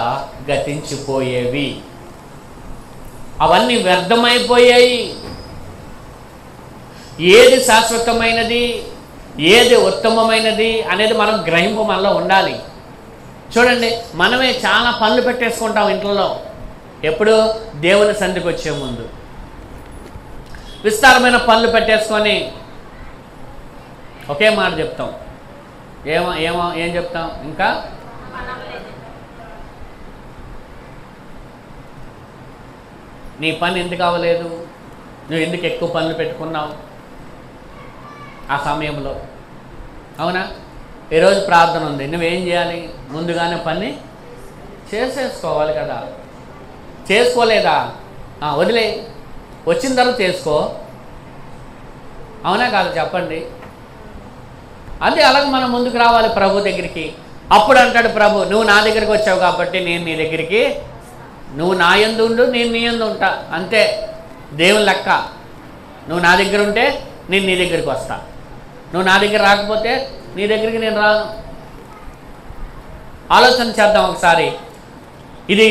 Speaker 1: గతించిపోయేవి, అవన్నీ వ్యర్థమైపోయాయి. ఏది శాశ్వతమైనది, ఏది ఉత్తమమైనది అనేది మనం గ్రహింపు మనలో ఉండాలి. చూడండి, మనమే చాలా పనులు పెట్టేసుకుంటాం ఇంట్లో. ఎప్పుడు? దేవుని సన్నిధికి వచ్చే ముందు విస్తారమైన పనులు పెట్టేసుకొని ఒకే మాట చెప్తాం. ఏం చెప్తాం? ఇంకా నీ పని ఎందుకు అవ్వలేదు, నువ్వు ఎందుకు ఎక్కువ పనులు పెట్టుకున్నావు ఆ సమయంలో? అవునా? ఈరోజు ప్రార్థన ఉంది, నువ్వేం చేయాలి? ముందుగానే పని చేసేసుకోవాలి కదా. చేసుకోలేదా? వదిలే, వచ్చిన తర్వాత చేసుకో. అవునా కాదు? చెప్పండి. అదే అలాగే మనం ముందుకు రావాలి ప్రభు దగ్గరికి. అప్పుడు అంటాడు ప్రభు, నువ్వు నా దగ్గరికి వచ్చావు కాబట్టి నేను నీ దగ్గరికి, నువ్వు నా యందు ఉండు, నేను నీ యందు ఉంటా. అంతే దేవుని లెక్క. నువ్వు నా దగ్గర ఉంటే నేను నీ దగ్గరికి వస్తా, నువ్వు నా దగ్గర రాకపోతే నీ దగ్గరికి నేను రాను. ఆలోచన చేద్దాం ఒకసారి. ఇది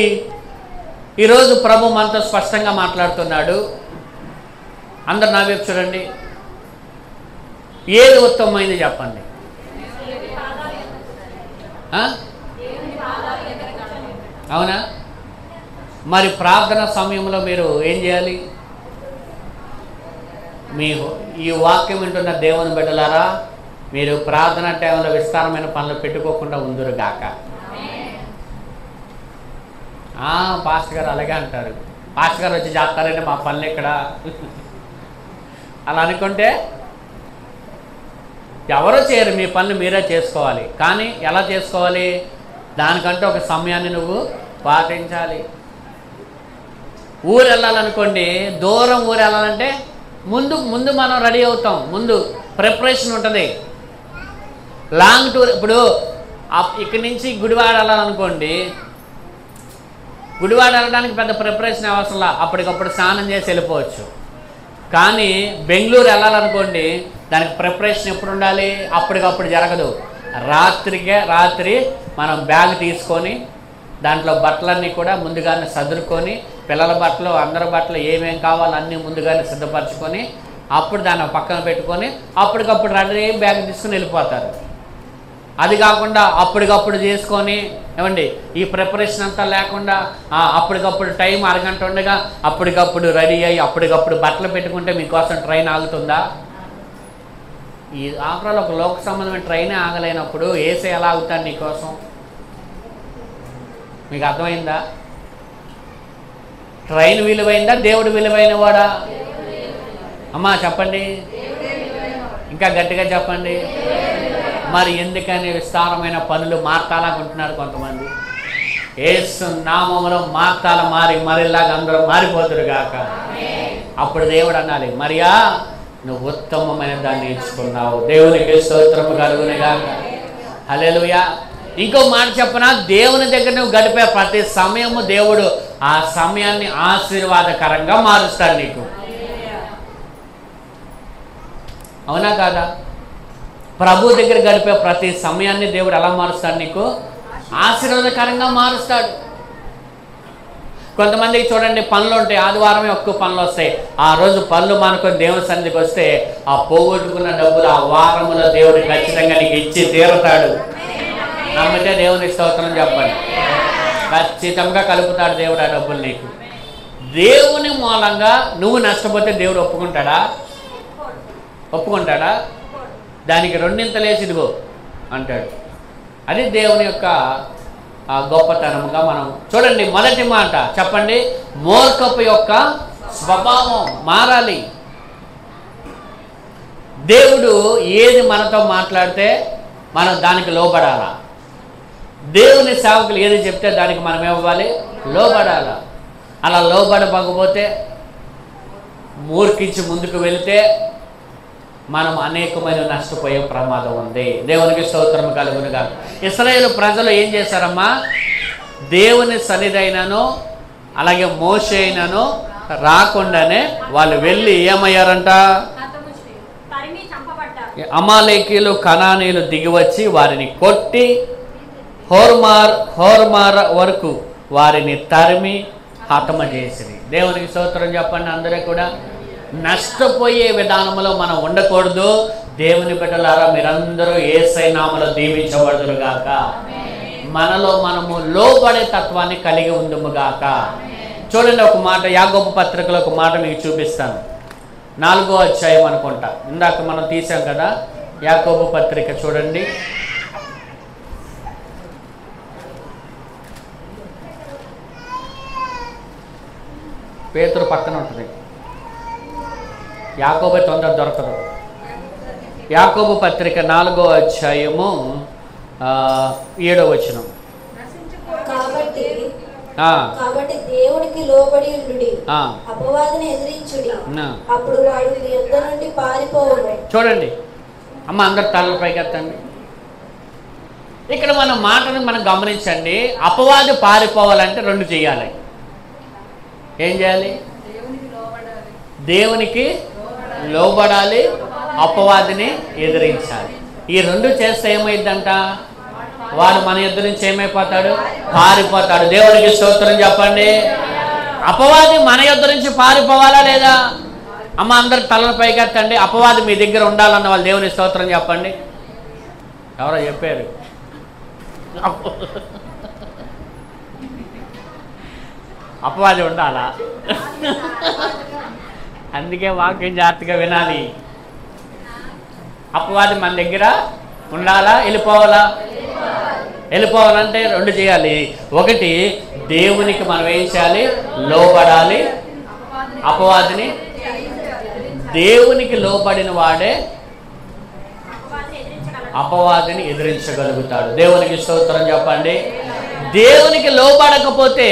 Speaker 1: ఈరోజు ప్రభు మనతో స్పష్టంగా మాట్లాడుతున్నాడు. అందరు నా వైపు చూడండి. ఏది ఉత్తమమైంది చెప్పండి? అవునా? మరి ప్రార్థన సమయంలో మీరు ఏం చేయాలి? మీరు ఈ వాక్యం వింటున్న దేవుని బిడ్డలారా, మీరు ప్రార్థన టైంలో విస్తారమైన పనులు పెట్టుకోకుండా ఉందురుగాక. పాస్టర్ గారు అలాగే అంటారు, పాస్టర్ గారు వచ్చి చేస్తారంటే మా పనులు ఎక్కడ అలా అనుకుంటే ఎవరో చేయరు, మీ పనులు మీరే చేసుకోవాలి. కానీ ఎలా చేసుకోవాలి? దానికంటే ఒక సమయాన్ని నువ్వు పాటించాలి. ఊరు వెళ్ళాలనుకోండి, దూరం ఊరు వెళ్ళాలంటే ముందు మనం రెడీ అవుతాం, ముందు ప్రిపరేషన్ ఉంటుంది. Long tour. ఇప్పుడు ఇక్కడి నుంచి గుడివాడ వెళ్ళాలనుకోండి, గుడివాడ వెళ్ళడానికి పెద్ద ప్రిపరేషన్ అవసరంలా, అప్పటికప్పుడు స్నానం చేసి వెళ్ళిపోవచ్చు. కానీ బెంగళూరు వెళ్ళాలనుకోండి, దానికి ప్రిపరేషన్ ఎప్పుడు ఉండాలి? అప్పటికప్పుడు జరగదు. రాత్రి మనం బ్యాగ్ తీసుకొని దాంట్లో బట్టలన్నీ కూడా ముందుగానే సదురుకొని, పిల్లల బట్టలు, అందరి బట్టలు ఏమేం కావాలో అన్నీ ముందుగానే సిద్ధపరచుకొని, అప్పుడు దాన్ని పక్కన పెట్టుకొని అప్పటికప్పుడు రెడీ బ్యాగ్ తీసుకుని వెళ్ళిపోతారు. అది కాకుండా అప్పటికప్పుడు చేసుకొని, ఏమండి, ఈ ప్రిపరేషన్ అంతా లేకుండా అప్పటికప్పుడు టైం అరగంట ఉండగా అప్పటికప్పుడు రెడీ అయ్యి అప్పటికప్పుడు బట్టలు పెట్టుకుంటే మీకోసం ట్రైన్ ఆగుతుందా? ఈ ఆఫ్రాల్ ఒక లోక సంబంధమైన ట్రైనే ఆగలేనప్పుడు ఏసే ఎలా అవుతాడు నీకోసం? మీకు అర్థమైందా? ట్రైన్ విలువైందా, దేవుడు విలువైన వాడా? అమ్మా చెప్పండి, ఇంకా గట్టిగా చెప్పండి. మరి ఎందుకని విస్తారమైన పనులు మార్తాలాగుంటున్నారు కొంతమంది? యేసు నామములో మార్తాల మారి మరిలాగా అందరూ మారిపోతురు గాక. అప్పుడు దేవుడు అనాలి, మరియా నువ్వు ఉత్తమమైన దాన్ని ఎంచుకున్నావు, దేవునికి స్తోత్రము కలుగును గాక. హల్లెలూయా. ఇంకో మాట చెప్పనా, దేవుని దగ్గర నువ్వు గడిపే ప్రతి సమయము దేవుడు ఆ సమయాన్ని ఆశీర్వాదకరంగా మారుస్తాడు నీకు. అవునా కాదా? ప్రభు దగ్గర గడిపే ప్రతి సమయాన్ని దేవుడు ఎలా మారుస్తాడు? నీకు ఆశీర్వాదకరంగా మారుస్తాడు. కొంతమందికి చూడండి పనులు ఉంటాయి, ఆదివారమే ఎక్కువ పనులు వస్తాయి. ఆ రోజు పనులు మానుకొని దేవుని సన్నిధికి వస్తే ఆ పోగొట్టుకున్న డబ్బులు ఆ వారములో దేవుడు ఖచ్చితంగా నీకు ఇచ్చి తీరుతాడు. నమ్మితే దేవుని స్తోత్రం చెప్పండి. ఖచ్చితంగా కలుపుతాడు దేవుడు ఆ డబ్బులు నీకు. దేవుని మూలంగా నువ్వు నష్టపోతే దేవుడు ఒప్పుకుంటాడా? ఒప్పుకుంటాడా? దానికి రెండింతలేసి ఇదిగో అంటాడు. అది దేవుని యొక్క గొప్పతనముగా మనం చూడండి. మొదటి మాట చెప్పండి, మూర్ఖపు యొక్క స్వభావం మారాలి. దేవుడు ఏది మనతో మాట్లాడితే మనం దానికి లోబడాలా. దేవుని సేవకులు ఏది చెప్తే దానికి మనం ఏమవ్వాలి? లోబడాలా. అలా లోబడకపోతే మూర్ఖించి ముందుకు వెళితే మనం అనేకమైన నష్టపోయే ప్రమాదం ఉంది. దేవునికి స్తోత్రం కలుగునుగా. ఇశ్రాయేలు ప్రజలు ఏం చేశారమ్మా? దేవుని సన్నిధైనను అలాగే మోషే అయినను రాకుండానే వాళ్ళు వెళ్ళి ఏమయ్యారంట? అమాలేకీలు కనానీయులు దిగివచ్చి వారిని కొట్టి హోర్మార్ వరకు వారిని తరిమి హతమ చేసిరి. దేవునికి స్తోత్రం చెప్పండి. అందరూ కూడా నష్టపోయే విధానంలో మనం ఉండకూడదు. దేవుని బిడ్డలారా మీరందరూ యేసయ్య నామములో దీవించబడుదురు గాక. మనలో మనము లోబడే తత్వాన్ని కలిగి ఉందుము గాక. చూడండి ఒక మాట, యాకోబు పత్రికలో ఒక మాట మీకు చూపిస్తాను. 4వ అధ్యాయం అనుకుంటా, ఇందాక మనం తీసాం కదా. యాకోబు పత్రిక చూడండి. పేతురు పక్కన ఉంటుంది. యాకోబు తొందర దొరకదు. యాకోబు పత్రిక 4వ అధ్యాయము 7వ వచనం.
Speaker 2: కాబట్టి దేవునికి లోబడి ఉండుడి, అపవాదిని ఎదిరించుడి, అప్పుడు వాడు మీ యొద్ద నుండి పారిపోవును. చూడండి
Speaker 1: అమ్మ, అందరు తలల పైకి ఎత్తండి. ఇక్కడ మన మాటను మనం గమనించండి. అపవాది పారిపోవాలంటే రెండు చేయాలి. ఏం చేయాలి? దేవునికి లోబడాలి, అపవాదిని ఎదిరించాలి. ఈ రెండు చేస్తే ఏమైందంట? వాడు మన యొద్ద నుంచి ఏమైపోతాడు? పారిపోతాడు. దేవునికి స్తోత్రం చెప్పండి. అపవాది మన యొద్ద నుంచి పారిపోవాలా లేదా? అమ్మ, అందరు తలల పైకి ఎత్తండి. అపవాది మీ దగ్గర ఉండాలన్న వాళ్ళు దేవుని స్తోత్రం చెప్పండి. ఎవరో చెప్పారు, అపవాది ఉండాలా? అందుకే వాక్యం జాగ్రత్తగా వినాలి. అపవాది మన దగ్గర ఉండాలా, వెళ్ళిపోవాలా? వెళ్ళిపోవాలంటే రెండు చేయాలి. ఒకటి, దేవునికి మనం ఏం చేయాలి? లోబడాలి. అపవాదిని దేవునికి లోబడిన వాడే అపవాదిని ఎదిరించగలుగుతాడు. దేవునికి స్తోత్రం చెప్పండి. దేవునికి లోబడకపోతే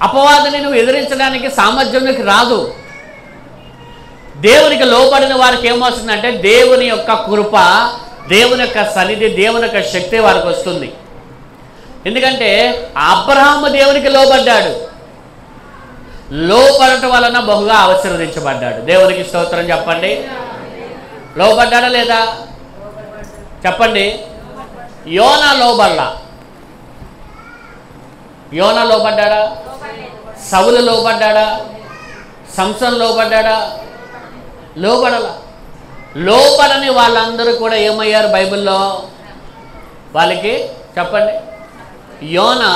Speaker 1: అపవాదిని నువ్వు ఎదిరించడానికి సామర్థ్యం నీకు రాదు. దేవునికి లోబడిన వారికి ఏమొస్తుందంటే దేవుని యొక్క కృప, దేవుని యొక్క సన్నిధి, దేవుని యొక్క శక్తి వారికి వస్తుంది. ఎందుకంటే అబ్రహాము దేవునికి లోబడ్డాడు, లోబడటం వలన బహుగా ఆశీర్వదించబడ్డాడు. దేవునికి స్తోత్రం చెప్పండి. లోబడ్డాడా లేదా చెప్పండి. యోనా లోబడ్డా? యోనా లోబడ్డాడా? సౌలు లోబడ్డాడా? సంసోను లోబడ్డాడా? లోబడలా. లోబడని వాళ్ళందరూ కూడా ఏమయ్యారు బైబిల్లో? వాళ్ళకి చెప్పండి. యోనా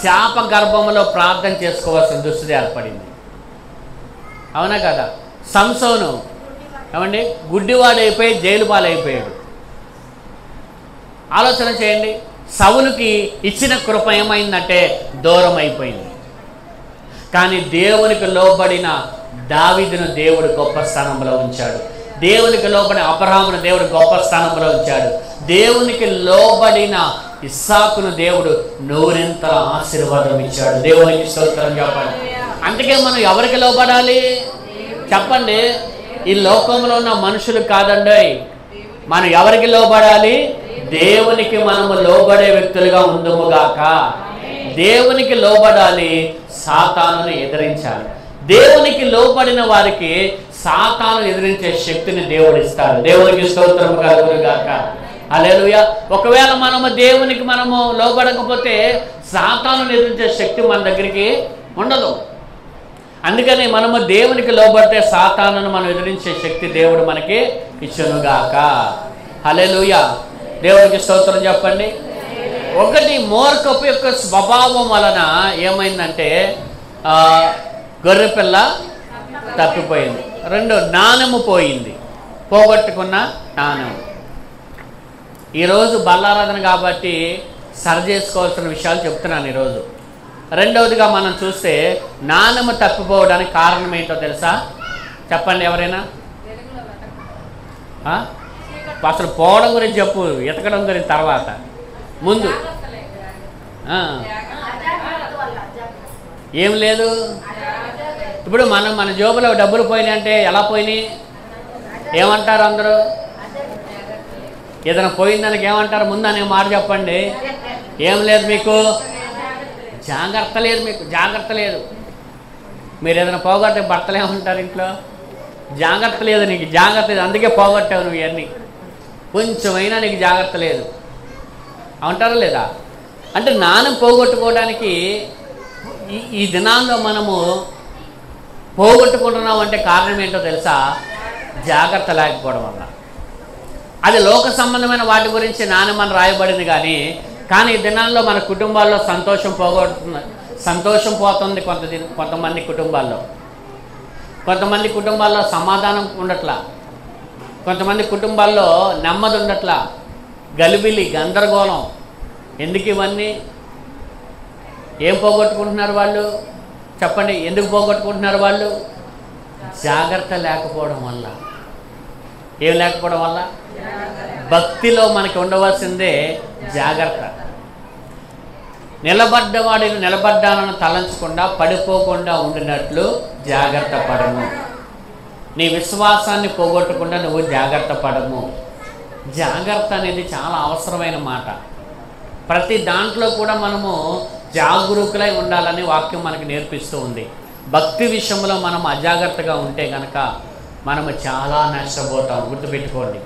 Speaker 1: చేప గర్భంలో ప్రార్థన చేసుకోవాల్సిన దుస్థితి ఏర్పడింది. అవునా కదా? సంసోను ఏమండి, గుడ్డివాడైపోయి జైలు పాలైపోయాడు. ఆలోచన చేయండి. సౌలుకి ఇచ్చిన కృప ఏమైందంటే దూరం అయిపోయింది. కానీ దేవునికి లోబడిన దావీదును దేవుడు గొప్ప స్థానంలో ఉంచాడు. దేవునికి లోబడిన అబ్రహామును దేవుడు గొప్ప స్థానంలో ఉంచాడు. దేవునికి లోబడిన ఇస్సాకును దేవుడు నూరింతల ఆశీర్వాదం ఇచ్చాడు. దేవునికి స్తోత్రం చెప్పండి. అందుకే మనం ఎవరికి లోబడాలి చెప్పండి? ఈ లోకంలో ఉన్న మనుషులు కాదండి. మనం ఎవరికి లోబడాలి? దేవునికి మనము లోబడే వ్యక్తులుగా ఉందుముగాక. దేవునికి లోబడాలి, సాతానును ఎదిరించాలి. దేవునికి లోబడిన వారికి సాతాను ఎదిరించే శక్తిని దేవుడు ఇస్తాడు. దేవునికి స్తోత్రం కలుగునుగాక. హల్లెలూయా. ఒకవేళ దేవునికి మనము లోబడకపోతే సాతానును ఎదిరించే శక్తి మన దగ్గరికి ఉండదు. అందుకని మనము దేవునికి లోబడితే సాతానును మనం ఎదిరించే శక్తి దేవుడు మనకి ఇచ్చునుగాక. హల్లెలూయా. దేవునికి స్తోత్రం చెప్పండి. ఒకటి, మూర్ఖపు యొక్క స్వభావం వలన ఏమైందంటే గొర్రెపిల్ల తప్పిపోయింది. రెండు, జ్ఞానము పోయింది, పోగొట్టుకున్న జ్ఞానం. ఈరోజు బల్లారాధన కాబట్టి సరి చేసుకోవాల్సిన విషయాలు చెప్తున్నాను ఈరోజు. రెండవదిగా మనం చూస్తే జ్ఞానము తప్పిపోవడానికి కారణం ఏంటో తెలుసా? చెప్పండి ఎవరైనా. అసలు పోవడం గురించి చెప్పు, ఎతకడం గురించి తర్వాత. ముందు ఏం లేదు. ఇప్పుడు మన జోబులో డబ్బులు పోయినాయి అంటే ఎలా పోయినాయి? ఏమంటారు అందరూ? ఏదైనా పోయిందానికి ఏమంటారు? ముందు అనే మాట చెప్పండి. ఏం లేదు మీకు, జాగ్రత్త లేదు, మీకు జాగ్రత్త లేదు. మీరు ఏదైనా పోగొట్టే భర్తలు ఏమంటారు ఇంట్లో? జాగ్రత్త లేదు, నీకు జాగ్రత్త లేదు, అందుకే పోగొట్టావు నువ్వు ఇవన్నీ, కొంచెమైనా నీకు జాగ్రత్త లేదు అంటారా లేదా? అంటే జ్ఞానం పోగొట్టుకోవడానికి ఈ దినాల్లో మనము పోగొట్టుకుంటున్నాం అంటే కారణం ఏంటో తెలుసా? జాగ్రత్త లేకపోవడం వల్ల. అది లోక సంబంధమైన వాటి గురించి జ్ఞానం రాయబడింది. కానీ ఈ దినాల్లో మన కుటుంబాల్లో సంతోషం పోతుంది. కొంతమంది కుటుంబాల్లో సమాధానం ఉండట్లా, కొంతమంది కుటుంబాల్లో నెమ్మది ఉండట్లా, గలిబిలి, గందరగోళం. ఎందుకు ఇవన్నీ? ఏం పోగొట్టుకుంటున్నారు వాళ్ళు? చెప్పండి, ఎందుకు పోగొట్టుకుంటున్నారు వాళ్ళు? జాగ్రత్త లేకపోవడం వల్ల. ఏం లేకపోవడం వల్ల? భక్తిలో మనకి ఉండవలసిందే జాగ్రత్త. నిలబడ్డానని తలంచకుండా పడిపోకుండా ఉండినట్లు జాగ్రత్త పడము. నీ విశ్వాసాన్ని పోగొట్టకుండా నువ్వు జాగ్రత్త పడము. జాగ్రత్త అనేది చాలా అవసరమైన మాట. ప్రతి దాంట్లో కూడా మనము జాగరూకులై ఉండాలని వాక్యం మనకి నేర్పిస్తూ ఉంది. భక్తి విషయంలో మనం అజాగ్రత్తగా ఉంటే కనుక మనము చాలా నష్టపోతాం. గుర్తుపెట్టుకోండి,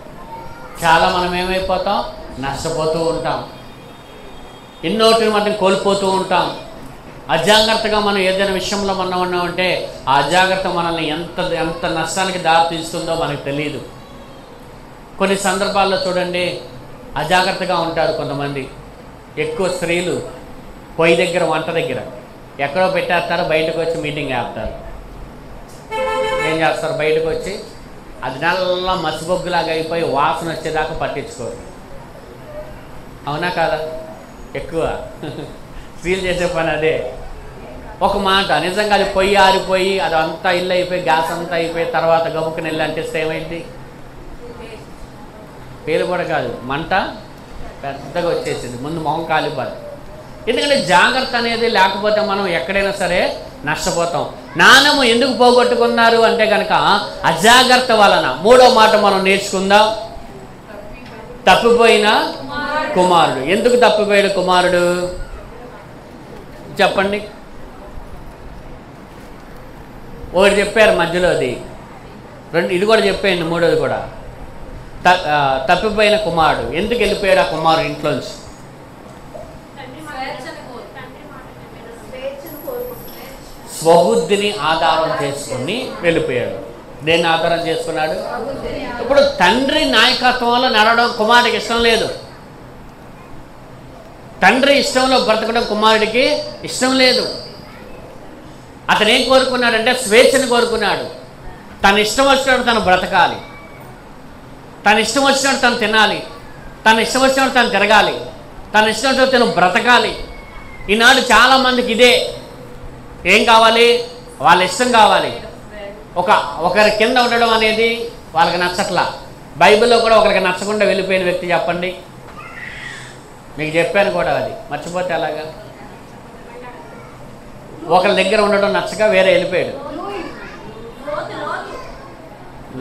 Speaker 1: చాలా మనం ఏమైపోతాం? నష్టపోతూ ఉంటాం. ఎన్నోటిని మనం కోల్పోతూ ఉంటాం. అజాగ్రత్తగా మనం ఏదైనా విషయంలో మనం ఉన్నామంటే ఆ అజాగ్రత్త మనల్ని ఎంత నష్టానికి దారి తీస్తుందో మనకు తెలియదు. కొన్ని సందర్భాల్లో చూడండి, అజాగ్రత్తగా ఉంటారు కొంతమంది. ఎక్కువ స్త్రీలు పొయ్యి దగ్గర, వంట దగ్గర ఎక్కడో పెట్టేస్తారు, బయటకు వచ్చి మీటింగ్ ఆపుతారు. ఏం చేస్తారు? బయటకు వచ్చి అది నల్ల మసిబొగ్గులాగా అయిపోయి వాసన వచ్చేదాకా పట్టించుకోరు. అవునా కాదా? ఎక్కువ స్త్రీలు చేసే పని అదే. ఒక మాట నిజంగా అది పొయ్యి ఆరిపోయి అదంతా ఇల్లు అయిపోయి గ్యాస్ అంతా అయిపోయి తర్వాత గబుక్కుని వెళ్ళి అంటిస్తే ఏమైంది? పేరు కూడా కాదు, మంట పెద్దగా వచ్చేసింది, ముందు మొహం కాలిపోదు. ఎందుకంటే జాగ్రత్త అనేది లేకపోతే మనం ఎక్కడైనా సరే నష్టపోతాం. జ్ఞానము ఎందుకు పోగొట్టుకున్నారు అంటే కనుక అజాగ్రత్త వలన. మూడో మాట మనం నేర్చుకుందాం, తప్పిపోయిన కుమారుడు. ఎందుకు తప్పిపోయాడు కుమారుడు చెప్పండి? ఒకటి చెప్పారు మధ్యలోది, ఇది కూడా చెప్పేయండి, మూడోది కూడా. తప్పిపోయిన కుమారుడు ఎందుకు వెళ్ళిపోయాడు ఆ కుమారుడు ఇంట్లోంచి? స్వబుద్ధిని ఆధారం చేసుకుని వెళ్ళిపోయాడు. దేన్ని ఆధారం చేసుకున్నాడు? ఇప్పుడు తండ్రి నాయకత్వంలో నడవడం కుమారుడికి ఇష్టం లేదు. తండ్రి ఇష్టంలో బ్రతకడం కుమారుడికి ఇష్టం లేదు. అతను ఏం కోరుకున్నాడంటే స్వేచ్ఛను కోరుకున్నాడు. తన ఇష్టం వచ్చినప్పుడు తను బ్రతకాలి. తన ఇష్టం వచ్చినట్టు తను తినాలి, తన ఇష్టం వచ్చినట్టు తను తిరగాలి, తన ఇష్టం వచ్చినట్టు తను బ్రతకాలి. ఈనాడు చాలామందికి ఇదే ఏం కావాలి, వాళ్ళ ఇష్టం కావాలి. ఒకరి కింద ఉండడం అనేది వాళ్ళకి నచ్చట్లా. బైబిల్లో కూడా ఒకరికి నచ్చకుండా వెళ్ళిపోయిన వ్యక్తి చెప్పండి. మీకు చెప్పాను కూడా, అది మర్చిపోతే అలాగా. ఒకరి దగ్గర ఉండడం నచ్చక వేరే వెళ్ళిపోయాడు.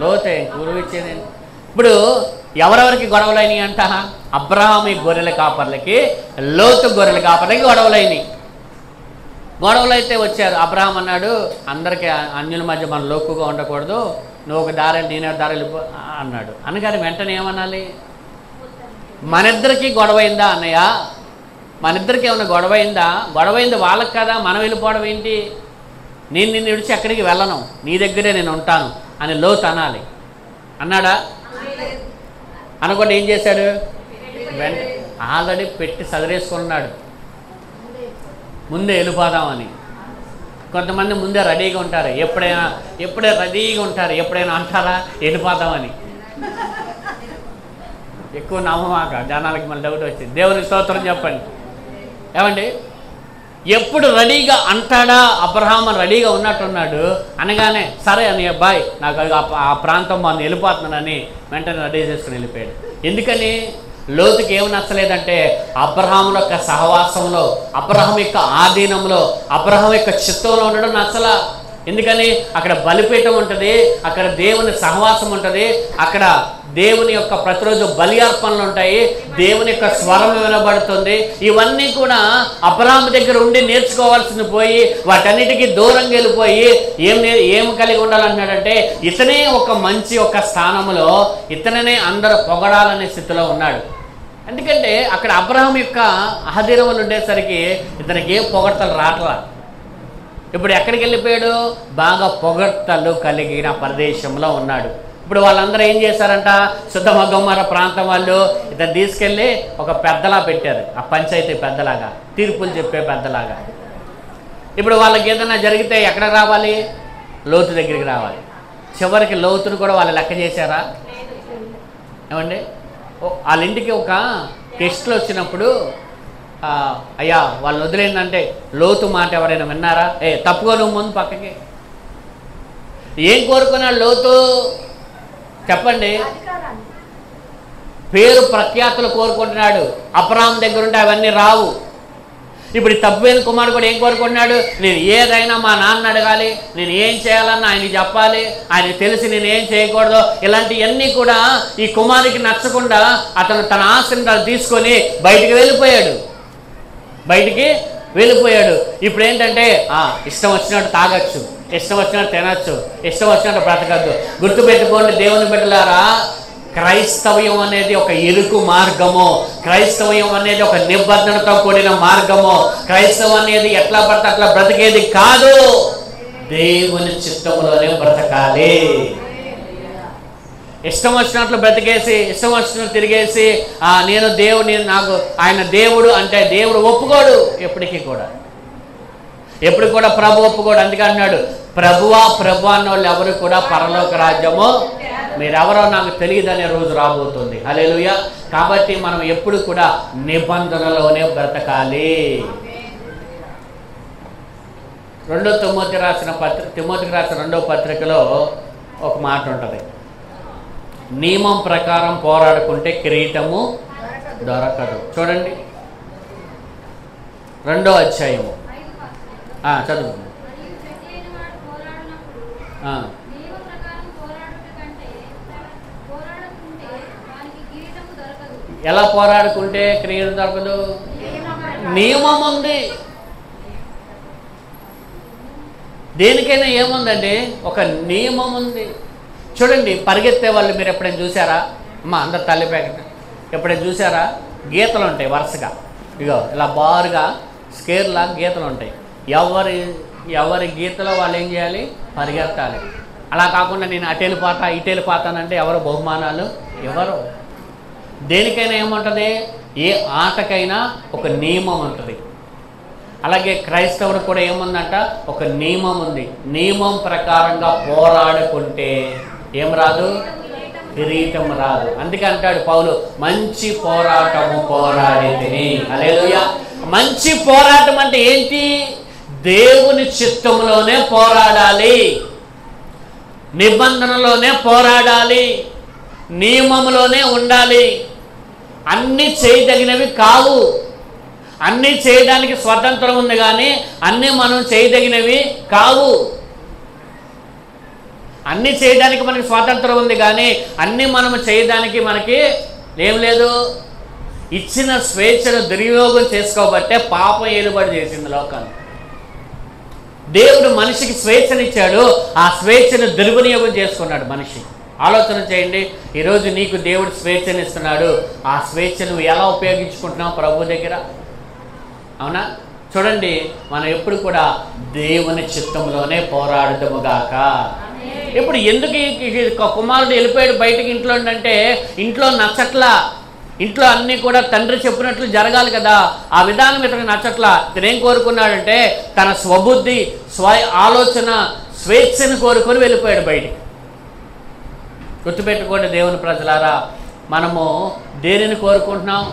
Speaker 1: లోతే గురువు ఇచ్చేది. ఇప్పుడు ఎవరెవరికి గొడవలైనవి అంట? అబ్రహాము గొర్రెల కాపర్లకి, లోతు గొర్రెల కాపర్లకి గొడవలైనవి. గొడవలు అయితే వచ్చారు. అబ్రహాం అన్నాడు, అందరికీ అన్యుల మధ్య మనం లోకుగా ఉండకూడదు, నువ్వు ఒక దారి నేను దారి వెళ్ళిపో అన్నాడు. అనగానే వెంటనే ఏమనాలి? మనిద్దరికీ గొడవైందా అన్నయ్య? మనిద్దరికి ఏమన్నా గొడవైందా? గొడవైంది వాళ్ళకి కదా, మనం వెళ్ళిపోవడం ఏంటి? నేను నిన్ను విడిచి ఎక్కడికి వెళ్ళను, నీ దగ్గరే నేను ఉంటాను అని లోతు అనాలి. అన్నాడా? అనకుండా ఏం చేశాడు? ఆల్రెడీ పెట్టి సదిరేసుకున్నాడు, ముందే వెళ్ళిపోదామని. కొంతమంది ముందే రెడీగా ఉంటారు, ఎప్పుడే రెడీగా ఉంటారు, ఎప్పుడైనా అంటారా వెళ్ళిపోదామని. ఎక్కువ నమ్మమాక, జనాలకి మళ్ళీ డౌట్ వచ్చింది. దేవునికి స్తోత్రం చెప్పండి. ఏమండి, ఎప్పుడు రెడీగా అంటాడా? అబ్రహాం రెడీగా ఉన్నట్టున్నాడు. అనగానే సరే అని అబ్బాయి నాకు ఆ ప్రాంతం మనం వెళ్ళిపోతున్నానని వెంటనే రెడీ చేసుకుని వెళ్ళిపోయాడు. ఎందుకని? లోతుకి ఏమి నచ్చలేదంటే అబ్రహాం యొక్క సహవాసంలో, అబ్రహాం యొక్క ఆధీనంలో, అబ్రహాం యొక్క చిత్తంలో ఉండడం నచ్చలా. ఎందుకని? అక్కడ బలిపీఠం ఉంటుంది, అక్కడ దేవుని సహవాసం ఉంటుంది, అక్కడ దేవుని యొక్క ప్రతిరోజు బలి అర్పణలు ఉంటాయి, దేవుని యొక్క స్వరం వినబడుతుంది. ఇవన్నీ కూడా అబ్రహాం దగ్గర ఉండి నేర్చుకోవాల్సింది పోయి వాటన్నిటికీ దూరంగా వెళ్ళిపోయి ఏం కలిగి ఉండాలంటున్నాడంటే ఇతనే ఒక మంచి ఒక స్థానంలో ఇతననే అందరూ పొగడాలనే స్థితిలో ఉన్నాడు. ఎందుకంటే అక్కడ అబ్రహాం యొక్క ఆధీనములు ఉండేసరికి ఇతనికి ఏ పొగడ్తలు రావట్లా. ఇప్పుడు ఎక్కడికి వెళ్ళిపోయాడు? బాగా పొగడ్తలు కలిగిన ప్రదేశంలో ఉన్నాడు. ఇప్పుడు వాళ్ళందరూ ఏం చేశారంట? సొదొమ గొమొర్రా ప్రాంతం వాళ్ళు ఇతను తీసుకెళ్ళి ఒక పెద్దలా పెట్టారు, ఆ పంచాయతీ పెద్దలాగా, తీర్పులు చెప్పే పెద్దలాగా. ఇప్పుడు వాళ్ళకి ఏదైనా జరిగితే ఎక్కడ రావాలి? లోతు దగ్గరికి రావాలి. చివరికి లోతును కూడా వాళ్ళు లెక్క చేశారా? ఏమండి, వాళ్ళ ఇంటికి ఒక గెస్ట్లు వచ్చినప్పుడు అయ్యా వాళ్ళు వదిలేందంటే లోతు మాట ఎవరైనా విన్నారా? తప్పుకో నువ్వు ముందు పక్కకి. ఏం కోరుకున్నాడు లోతు చెప్పండి? పేరు ప్రఖ్యాతులు కోరుకుంటున్నాడు. అబ్రహాం దగ్గర ఉంటే అవన్నీ రావు. ఇప్పుడు తప్పువేలు కుమారుడు కూడా ఏం కోరుకుంటున్నాడు? నేను ఏదైనా మా నాన్న అడగాలి, నేను ఏం చేయాలన్నా ఆయనకి చెప్పాలి, ఆయనకి తెలిసి నేను ఏం చేయకూడదు. ఇలాంటివన్నీ కూడా ఈ కుమారుడికి నచ్చకుండా అతను తన ఆశను తీసుకొని బయటికి వెళ్ళిపోయాడు. ఇప్పుడు ఏంటంటే ఇష్టం వచ్చినట్టు తాగొచ్చు, ఇష్టం వచ్చినట్టు తినచ్చు, ఇష్టం వచ్చినట్టు బ్రతకద్దు. గుర్తుపెట్టుకోండి దేవుని బిడ్డలారా, క్రైస్తవ్యం అనేది ఒక ఇరుకు మార్గము, క్రైస్తవ్యం అనేది ఒక నిబంధనతో కూడిన మార్గము, క్రైస్తవం అనేది ఎట్లా పడితే అట్లా బ్రతికేది కాదు, దేవుని చిత్తములోనే బ్రతకాలి. ఇష్టం వచ్చినట్లు బ్రతికేసి ఇష్టం వచ్చినట్లు తిరిగేసి నేను దేవుని నాకు ఆయన దేవుడు అంటే దేవుడు ఒప్పుకోడు. ఎప్పుడు కూడా ప్రభు ఒప్పుకోడు. అందుకే అన్నాడు ప్రభువా ప్రభు అన్న వాళ్ళు ఎవరు కూడా పరలోక రాజ్యము మీరెవరో నాకు తెలియదనే రోజు రాబోతుంది. హల్లెలూయా. కాబట్టి మనం ఎప్పుడు కూడా నిబంధనలోనే బ్రతకాలి. తిమోతికి రాసిన 2వ పత్రికలో ఒక మాట ఉంటుంది, నియమం ప్రకారం పోరాడుకుంటే కిరీటము దొరకదు. చూడండి 2వ అధ్యాయము చదువు. ఎలా పోరాడుకుంటే కిరీటం దొరకదు? నియమం ఉంది. దేనికైనా ఏముందండి? ఒక నియమం ఉంది. చూడండి, పరిగెత్తే వాళ్ళు మీరు ఎప్పుడైనా చూసారా? అందరు తల్లి ప్యాకెట్ ఎప్పుడైనా చూసారా? గీతలు ఉంటాయి వరుసగా, ఇగో ఇలా బారుగా స్కేర్లా గీతలు ఉంటాయి. ఎవరి గీతలో వాళ్ళు ఏం చేయాలి? పరిగెత్తాలి. అలా కాకుండా నేను అటు వెళ్ళిపోతానంటే ఎవరు బహుమానాలు ఎవరు? దేనికైనా ఏముంటుంది? ఏ ఆటకైనా ఒక నియమం ఉంటుంది. అలాగే క్రైస్తవులకు కూడా ఏముందంట? ఒక నియమం ఉంది. నియమం ప్రకారంగా పోరాడుకుంటే ఏం రాదు? కిరీటం రాదు. అందుకే అంటాడు పౌలు, మంచి పోరాటము పోరాడితిని. హల్లెలూయా. మంచి పోరాటం అంటే ఏంటి? దేవుని చిత్తంలోనే పోరాడాలి, నిబంధనలోనే పోరాడాలి, నియమంలోనే ఉండాలి. అన్నీ చేయదగినవి కావు. అన్నీ చేయడానికి స్వతంత్రం ఉంది, కానీ అన్నీ మనం చేయదగినవి కావు. అన్నీ చేయడానికి మనకి స్వాతంత్రం ఉంది, కానీ అన్నీ మనం చేయడానికి మనకి ఏం లేదు. ఇచ్చిన స్వేచ్ఛను దుర్వినియోగం చేసుకోబట్టే పాపం ఏలుబడి చేసింది లోకాన్ని. దేవుడు మనిషికి స్వేచ్ఛనిచ్చాడు, ఆ స్వేచ్ఛను దుర్వినియోగం చేసుకున్నాడు మనిషి. ఆలోచన చేయండి, ఈరోజు నీకు దేవుడు స్వేచ్ఛనిస్తున్నాడు, ఆ స్వేచ్ఛ నువ్వు ఎలా ఉపయోగించుకుంటున్నావు ప్రభు దగ్గర? అవునా? చూడండి, మనం ఎప్పుడు కూడా దేవుని చిత్తంలోనే పోరాడదముగాక. ఇప్పుడు ఎందుకు కుమారుడు వెళ్ళిపోయాడు బయటికి ఇంట్లో అంటే, ఇంట్లో నచ్చట్లా, ఇంట్లో అన్నీ కూడా తండ్రి చెప్పినట్లు జరగాలి కదా, ఆ విధానం ఇతనికి నచ్చట్లా. ఇతనేం కోరుకున్నాడంటే తన స్వబుద్ధి, ఆలోచన, స్వేచ్ఛను కోరుకొని వెళ్ళిపోయాడు బయటికి. గుర్తుపెట్టుకోండి దేవుని ప్రజలారా, మనము దేనిని కోరుకుంటున్నాం?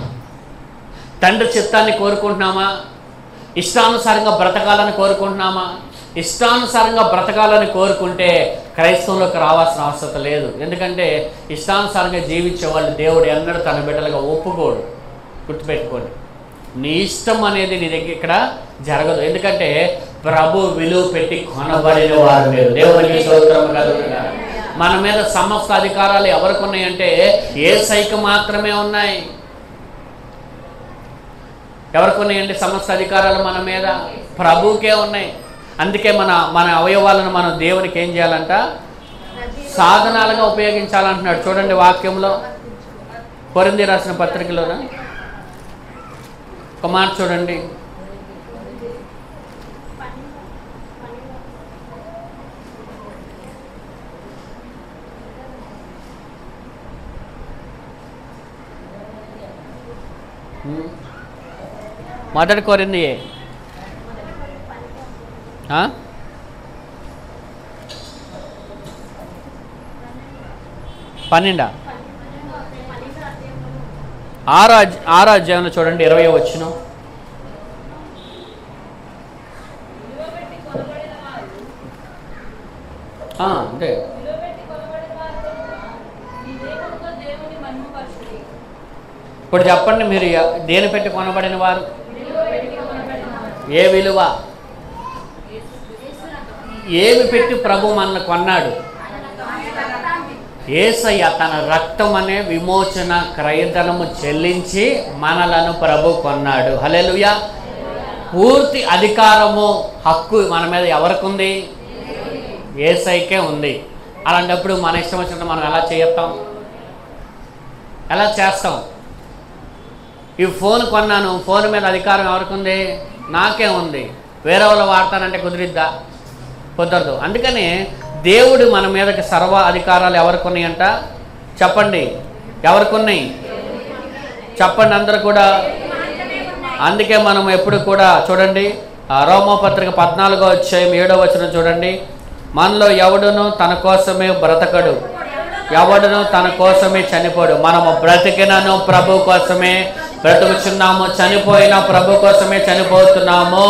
Speaker 1: తండ్రి చిత్తాన్ని కోరుకుంటున్నామా? ఇష్టానుసారంగా బ్రతకాలని కోరుకుంటున్నామా? ఇష్టానుసారంగా బ్రతకాలని కోరుకుంటే క్రైస్తవంలోకి రావాల్సిన అవసరం లేదు. ఎందుకంటే ఇష్టానుసారంగా జీవించే వాళ్ళు దేవుడు ఎన్నడూ తన బిడ్డలుగా ఒప్పుకోడు. గుర్తుపెట్టుకోండి, నీ ఇష్టం అనేది నీ దగ్గర ఇక్కడ జరగదు. ఎందుకంటే ప్రభు విలువ పెట్టి కొనబడిన వారు మీరు. దేవునికి స్తోత్రం కలుగునుగాక. మన మీద సమస్త అధికారాలు ఎవరికి ఉన్నాయంటే యేసయ్యకు మాత్రమే ఉన్నాయి. ఎవరికి ఉన్నాయండి సమస్త అధికారాలు? మన మీద ప్రభువుకే ఉన్నాయి. అందుకే మన అవయవాలను మనం దేవునికి ఏం చేయాలంట? సాధనాలుగా ఉపయోగించాలంటున్నాడు. చూడండి వాక్యంలో, కొరింథీ రాసిన పత్రికలోన ఒక మాట చూడండి. మొదటి కొరింథీ 12 ఆరో అధ్యాయంలో చూడండి 20వ వచనం. అంటే ఇప్పుడు చెప్పండి, మీరు దేని పెట్టి కొనబడిన వారు? ఏ విలువ? ఏమి పెట్టి ప్రభు మనల్ని కొన్నాడు? యేసయ్య తన రక్తం అనే విమోచన క్రయధనము చెల్లించి మనలను ప్రభు కొన్నాడు. హల్లెలూయా. పూర్తి అధికారము, హక్కు మన మీద ఎవరికి ఉంది? యేసయ్యకే ఉంది. అలాంటప్పుడు మన ఇష్టం వచ్చినట్టు మనం ఎలా చేస్తాం? ఎలా చేస్తాం? ఈ ఫోన్ కొన్నాను, ఫోన్ మీద అధికారం ఎవరికి ఉంది? నాకే ఉంది. వేరే వాళ్ళు వాడతానంటే కుదిరిద్దా? కుదరదు. అందుకని దేవుడు మన మీదకి సర్వ అధికారాలు ఎవరికి ఉన్నాయంట? చెప్పండి, ఎవరికి ఉన్నాయి? చెప్పండి అందరూ కూడా. అందుకే మనం ఎప్పుడు కూడా చూడండి, రోమాపత్రిక 14వ అధ్యాయం 7వ వచనం చూడండి. మనలో ఎవడును తన కోసమే బ్రతకడు, ఎవడును తన కోసమే చనిపోడు. మనము బ్రతికినను ప్రభు కోసమే బ్రతుకుచున్నాము, చనిపోయినా ప్రభు కోసమే చనిపోతున్నాము.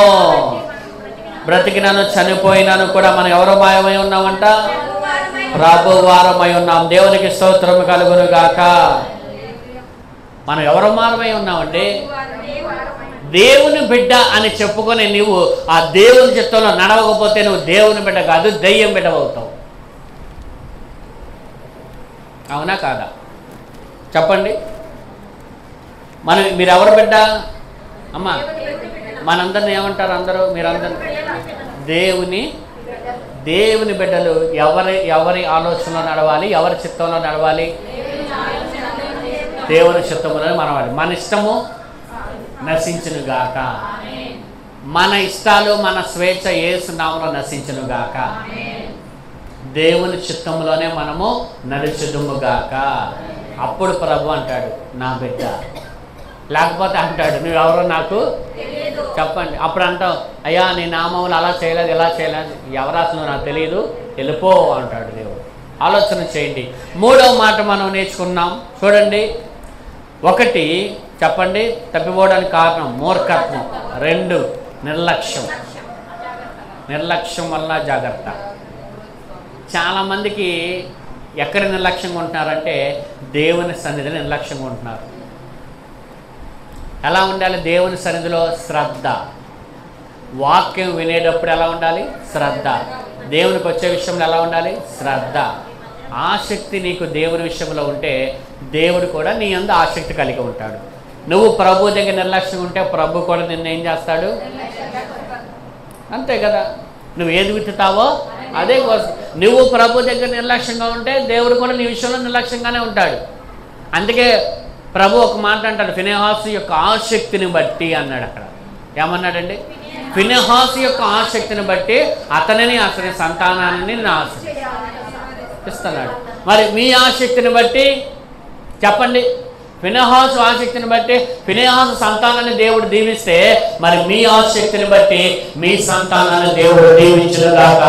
Speaker 1: బ్రతికినాను చనిపోయినాను కూడా మనం ఎవరు మాయమై ఉన్నామంట? ప్రభు వారమై ఉన్నాం. దేవునికి స్తోత్రం కలుగును గాక. మనం ఎవరు మారమై ఉన్నామండి? దేవుని బిడ్డ అని చెప్పుకొని నువ్వు ఆ దేవుని చిత్తంలో నడవకపోతే నువ్వు దేవుని బిడ్డ కాదు, దెయ్యం బిడ్డ అవుతావు. అవునా కాదా? చెప్పండి. మీరు ఎవరు బిడ్డ? అమ్మా, మనందరిని ఏమంటారు అందరూ? మీరందరూ దేవుని బిడ్డలు. ఎవరి ఆలోచనలో నడవాలి? ఎవరి చిత్తంలో నడవాలి? దేవుని చిత్తంలో మనవాలి. మన ఇష్టము నశించునుగాక, మన ఇష్టాలు మన స్వేచ్ఛ యేసు నామములో నశించునుగాక. దేవుని చిత్తంలోనే మనము నడుచుదుముగాక. అప్పుడు ప్రభు అంటాడు నా బిడ్డ. లేకపోతే అంటాడు నువ్వెవరో నాకు చెప్పండి. అప్పుడు అంటావు, అయ్యా నీ నామములు అలా చేయలేదు, ఇలా చేయలేదు, ఎవరు అసలు నాకు తెలియదు, వెళ్ళిపో అంటాడు దేవుడు. ఆలోచన చేయండి. మూడవ మాట మనం నేర్చుకున్నాం చూడండి. ఒకటి చెప్పండి, తప్పిపోవడానికి కారణం మూర్ఖత్వం. రెండు, నిర్లక్ష్యం. నిర్లక్ష్యం వల్ల జాగ్రత్త. చాలామందికి ఎక్కడ నిర్లక్ష్యంగా ఉంటున్నారంటే దేవుని సన్నిధిలో నిర్లక్ష్యంగా ఉంటున్నారు. ఎలా ఉండాలి? దేవుని సన్నిధిలో శ్రద్ధ. వాక్యం వినేటప్పుడు ఎలా ఉండాలి? శ్రద్ధ. దేవునికి వచ్చే విషయంలో ఎలా ఉండాలి? శ్రద్ధ. ఆసక్తి నీకు దేవుని విషయంలో ఉంటే దేవుడు కూడా నీ యందు ఆసక్తి కలిగి ఉంటాడు. నువ్వు ప్రభు దగ్గర నిర్లక్ష్యం ఉంటే ప్రభు కూడా నిన్ను ఏం చేస్తాడు? అంతే కదా. నువ్వు ఏది విత్తుతావో అదే కోసం. నువ్వు ప్రభు దగ్గర నిర్లక్ష్యంగా ఉంటే దేవుడు కూడా నీ విషయంలో నిర్లక్ష్యంగానే ఉంటాడు. అందుకే ప్రభు ఒక మాట అంటాడు, ఫినెహాసు యొక్క ఆసక్తిని బట్టి అన్నాడు. అక్కడ ఏమన్నాడండి? ఫినెహాసు యొక్క ఆసక్తిని బట్టి అతనిని అతని సంతానాన్ని నేను ఆశిస్తున్నాడు. మరి మీ ఆసక్తిని బట్టి చెప్పండి. ఫినెహాసు ఆసక్తిని బట్టి ఫినెహాసు సంతానాన్ని దేవుడు దీవిస్తే మరి మీ ఆసక్తిని బట్టి మీ సంతానాన్ని దేవుడు దీవించునుగాక.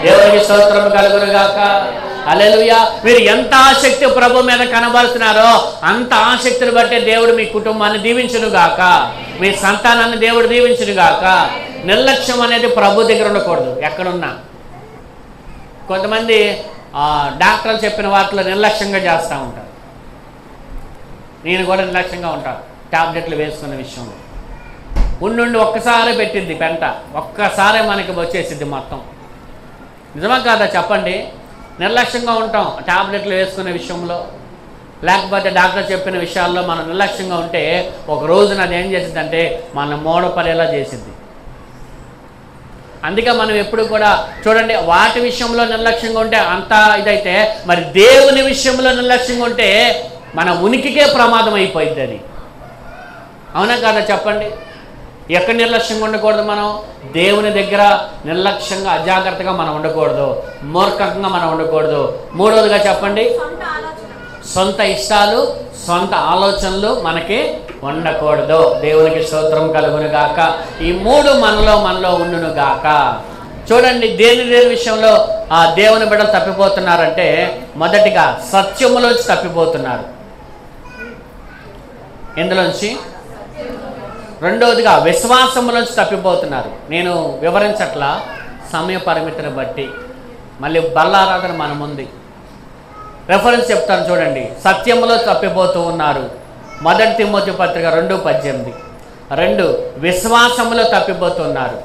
Speaker 1: దేవునికి స్తోత్రం కలుగునుగాక. హల్లెలూయా. మీరు ఎంత ఆసక్తి ప్రభు మీద కనబరుస్తున్నారో అంత ఆసక్తిని బట్టి దేవుడు మీ కుటుంబాన్ని దీవించునుగాక, మీ సంతానాన్ని దేవుడు దీవించునుగాక. నిర్లక్ష్యం అనేది ప్రభు దగ్గర ఉండకూడదు ఎక్కడున్నా. కొంతమంది డాక్టర్లు చెప్పిన వాటిలో నిర్లక్ష్యంగా చేస్తూ ఉంటారు. నేను కూడా నిర్లక్ష్యంగా ఉంటాను టాబ్లెట్లు వేసుకున్న విషయంలో. ఉండి ఒక్కసారి పెట్టింది పెంట, ఒక్కసారే మనకి వచ్చేసిద్ది మొత్తం. నిజమా కాదా చెప్పండి? నిర్లక్ష్యంగా ఉంటాం టాబ్లెట్లు వేసుకునే విషయంలో, లేకపోతే డాక్టర్ చెప్పిన విషయాల్లో మనం నిర్లక్ష్యంగా ఉంటే ఒక రోజున అది ఏం చేసిద్దంటే మనం మూడపడేలా చేసిద్ది. అందుకే మనం ఎప్పుడు కూడా చూడండి, వాటి విషయంలో నిర్లక్ష్యంగా ఉంటే అంత ఇదైతే మరి దేవుని విషయంలో నిర్లక్ష్యంగా ఉంటే మన ఉనికికే ప్రమాదం అయిపోయింది అది. అవునా కాదా చెప్పండి? ఎక్కడ నిర్లక్ష్యంగా ఉండకూడదు? మనం దేవుని దగ్గర నిర్లక్ష్యంగా అజాగ్రత్తగా మనం ఉండకూడదు, మూర్ఖంగా మనం ఉండకూడదు. మూడవదిగా చెప్పండి, సొంత ఇష్టాలు సొంత ఆలోచనలు మనకి ఉండకూడదు. దేవునికి స్తోత్రం కలుగునుగాక. ఈ మూడు మనలో ఉండునుగాక. చూడండి, దేని విషయంలో దేవుని బిడ్డలు తప్పిపోతున్నారంటే మొదటిగా సత్యములోంచి తప్పిపోతున్నారు. ఇందులోంచి రెండవదిగా విశ్వాసములోంచి తప్పిపోతున్నారు. నేను వివరించట్లా సమయ పరిమితిని బట్టి, మళ్ళీ బల్లారాధన మన ముందు రెఫరెన్స్ చెప్తాను చూడండి. సత్యములో తప్పిపోతూ ఉన్నారు. 1 తిమోతి పత్రిక 2:18. 2 విశ్వాసములో తప్పిపోతున్నారు.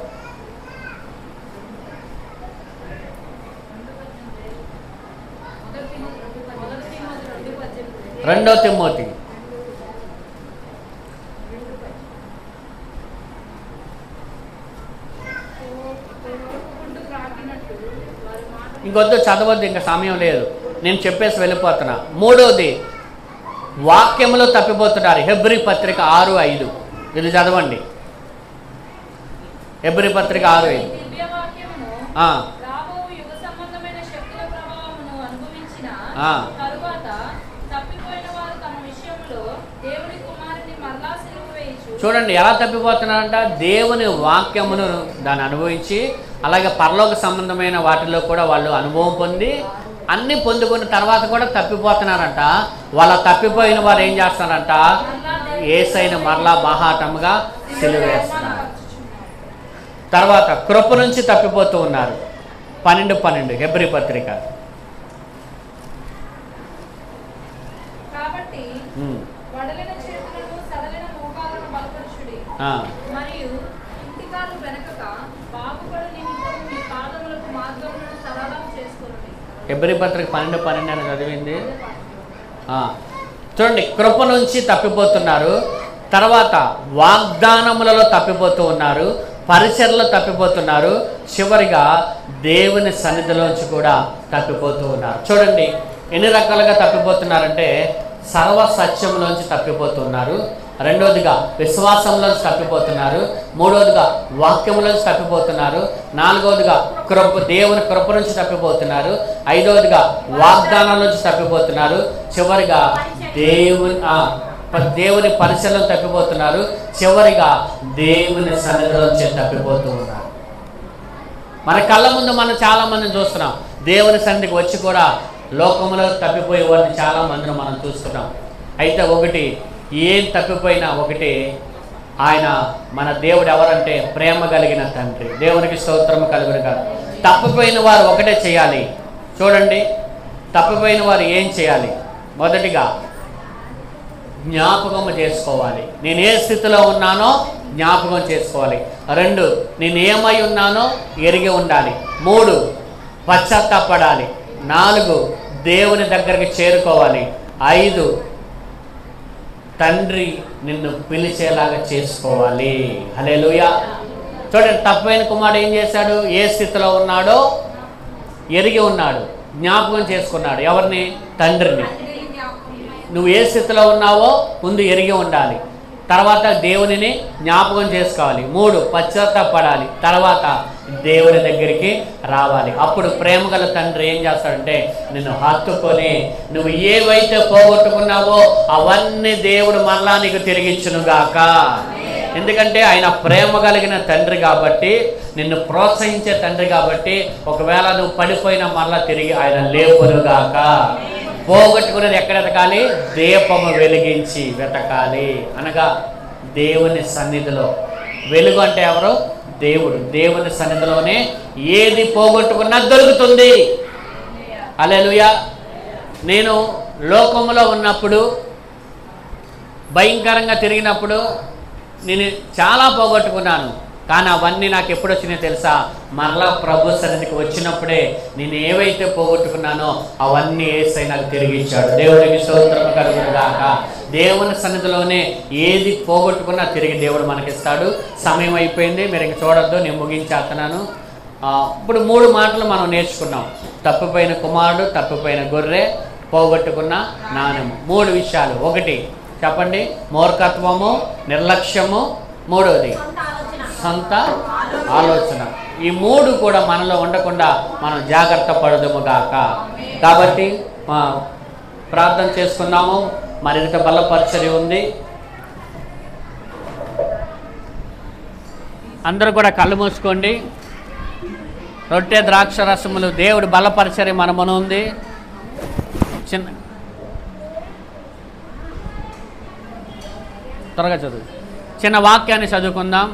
Speaker 1: 2 తిమోతి ఇంకొద్దు చదవద్దు, ఇంకా సమయం లేదు, నేను చెప్పేసి వెళ్ళిపోతున్నా. మూడోది వాక్యములో తప్పిపోతున్నారు. హెబ్రీ పత్రిక 6:5 ఇది చదవండి. హెబ్రీ పత్రిక 6:5. చూడండి ఎలా తప్పిపోతున్నారంట. దేవుని వాక్యమును దాన్ని అనుభవించి అలాగే పరలోక సంబంధమైన వాటిలో కూడా వాళ్ళు అనుభవం పొంది అన్నీ పొందుకున్న తర్వాత కూడా తప్పిపోతున్నారంట. వాళ్ళ తప్పిపోయిన వారు ఏం చేస్తున్నారంట? యేసయ్యను మరలా బాహాటముగా సిలువేస్తున్నారు. తర్వాత కృప నుంచి తప్పిపోతూ ఉన్నారు. 12:12 హెబ్రీ పత్రిక. హెబ్రీ పత్రిక 12:12 అని చదివింది. చూడండి, కృప నుంచి తప్పిపోతున్నారు. తర్వాత వాగ్దానములలో తప్పిపోతూ ఉన్నారు, పరిచర్లో తప్పిపోతున్నారు, చివరిగా దేవుని సన్నిధిలోంచి కూడా తప్పిపోతూ ఉన్నారు. చూడండి ఎన్ని రకాలుగా తప్పిపోతున్నారంటే సర్వ సత్యంలోంచి తప్పిపోతున్నారు, రెండోదిగా విశ్వాసంలోంచి తప్పిపోతున్నారు, మూడోదిగా వాక్యంలోంచి తప్పిపోతున్నారు, నాలుగోదిగా దేవుని కృప నుంచి తప్పిపోతున్నారు, ఐదోదిగా వాగ్దానాల నుంచి తప్పిపోతున్నారు, చివరిగా దేవుని పరిచయం తప్పిపోతున్నారు, చివరిగా దేవుని సన్నిధిలోంచి తప్పిపోతూ ఉన్నారు. మన కళ్ళ ముందు మనం చాలా మందిని చూస్తున్నాం. దేవుని సన్నిధికి వచ్చి కూడా లోకంలో తప్పిపోయే వారిని చాలా మందిని మనం చూస్తున్నాం. అయితే ఒకటి, ఏం తప్పిపోయినా ఒకటి, ఆయన మన దేవుడు ఎవరంటే ప్రేమ కలిగిన తండ్రి. దేవునికి స్తోత్రము కలుగును గాక. తప్పిపోయిన వారు ఒకటే చేయాలి. చూడండి, తప్పిపోయిన వారు ఏం చేయాలి? మొదటిగా జ్ఞాపకం చేసుకోవాలి. నేను ఏ స్థితిలో ఉన్నానో జ్ఞాపకం చేసుకోవాలి. 2, నేను ఏమై ఉన్నానో ఎరిగి ఉండాలి. 3, పశ్చాత్తాపడాలి. 4, దేవుని దగ్గరికి చేరుకోవాలి. 5, తండ్రి నిన్ను పిలిచేలాగా చేసుకోవాలి. హల్లెలూయా. చూడండి, తప్పైన కుమారుడు ఏం చేశాడు? ఏ స్థితిలో ఉన్నాడో ఎరిగి ఉన్నాడు, జ్ఞాపకం చేసుకున్నాడు. ఎవరిని? తండ్రిని. నువ్వు ఏ స్థితిలో ఉన్నావో ముందు ఎరిగి ఉండాలి. తర్వాత దేవునిని జ్ఞాపకం చేసుకోవాలి. 3, పశ్చాత్తాపడాలి. తర్వాత దేవుని దగ్గరికి రావాలి. అప్పుడు ప్రేమగల తండ్రి ఏం చేస్తాడంటే నిన్ను హత్తుకొని నువ్వు ఏవైతే పోగొట్టుకున్నావో అవన్నీ దేవుడు మరలా నీకు తిరిగిచ్చునుగాక. ఎందుకంటే ఆయన ప్రేమ కలిగిన తండ్రి కాబట్టి, నిన్ను ప్రోత్సహించే తండ్రి కాబట్టి, ఒకవేళ నువ్వు పడిపోయినా మరలా తిరిగి ఆయన లేపునుగాక. పోగొట్టుకునేది ఎక్కడ వెతకాలి? దీపము వెలిగించి వెతకాలి. అనగా దేవుని సన్నిధిలో. వెలుగు అంటే ఎవరు? దేవుడు. దేవుని సన్నిధిలోనే ఏది పోగొట్టుకున్నా దొరుకుతుంది. హల్లెలూయా. నేను లోకములో ఉన్నప్పుడు, భయంకరంగా తిరిగినప్పుడు నేను చాలా పోగొట్టుకున్నాను. కానీ అవన్నీ నాకు ఎప్పుడు వచ్చినాయో తెలుసా? మరలా ప్రభు సన్నిధికి వచ్చినప్పుడే నేను ఏవైతే పోగొట్టుకున్నానో అవన్నీ యేసయ్య నాకు తిరిగి ఇచ్చాడు. దేవుడికి స్తోత్రము కలుగును గాక. దేవుని సన్నిధిలోనే ఏది పోగొట్టుకున్నా తిరిగి దేవుడు మనకిస్తాడు. సమయం అయిపోయింది, మీరు ఇంక చూడొద్దు, నేను ముగించేస్తున్నాను. ఇప్పుడు 3 మాటలు మనం నేర్చుకున్నాం. తప్పిపోయిన కుమారుడు, తప్పిపోయిన గొర్రె, పోగొట్టుకున్న నాణెము. 3 విషయాలు. 1 చెప్పండి, మూర్ఖత్వము, నిర్లక్ష్యము. 3వది సొంత ఆలోచన. ఈ 3 కూడా మనలో ఉండకుండా మనం జాగ్రత్త పడదుముగాక. కాబట్టి ప్రార్థన చేసుకున్నాము. మరింత బలపరిచర్య ఉంది. అందరూ కూడా కళ్ళు మూసుకోండి. రొట్టె ద్రాక్ష రసములు దేవుడు బలపరిచర్య మనమున ఉంది. త్వరగా చదువు. చిన్న వాక్యాన్ని చదువుకుందాం.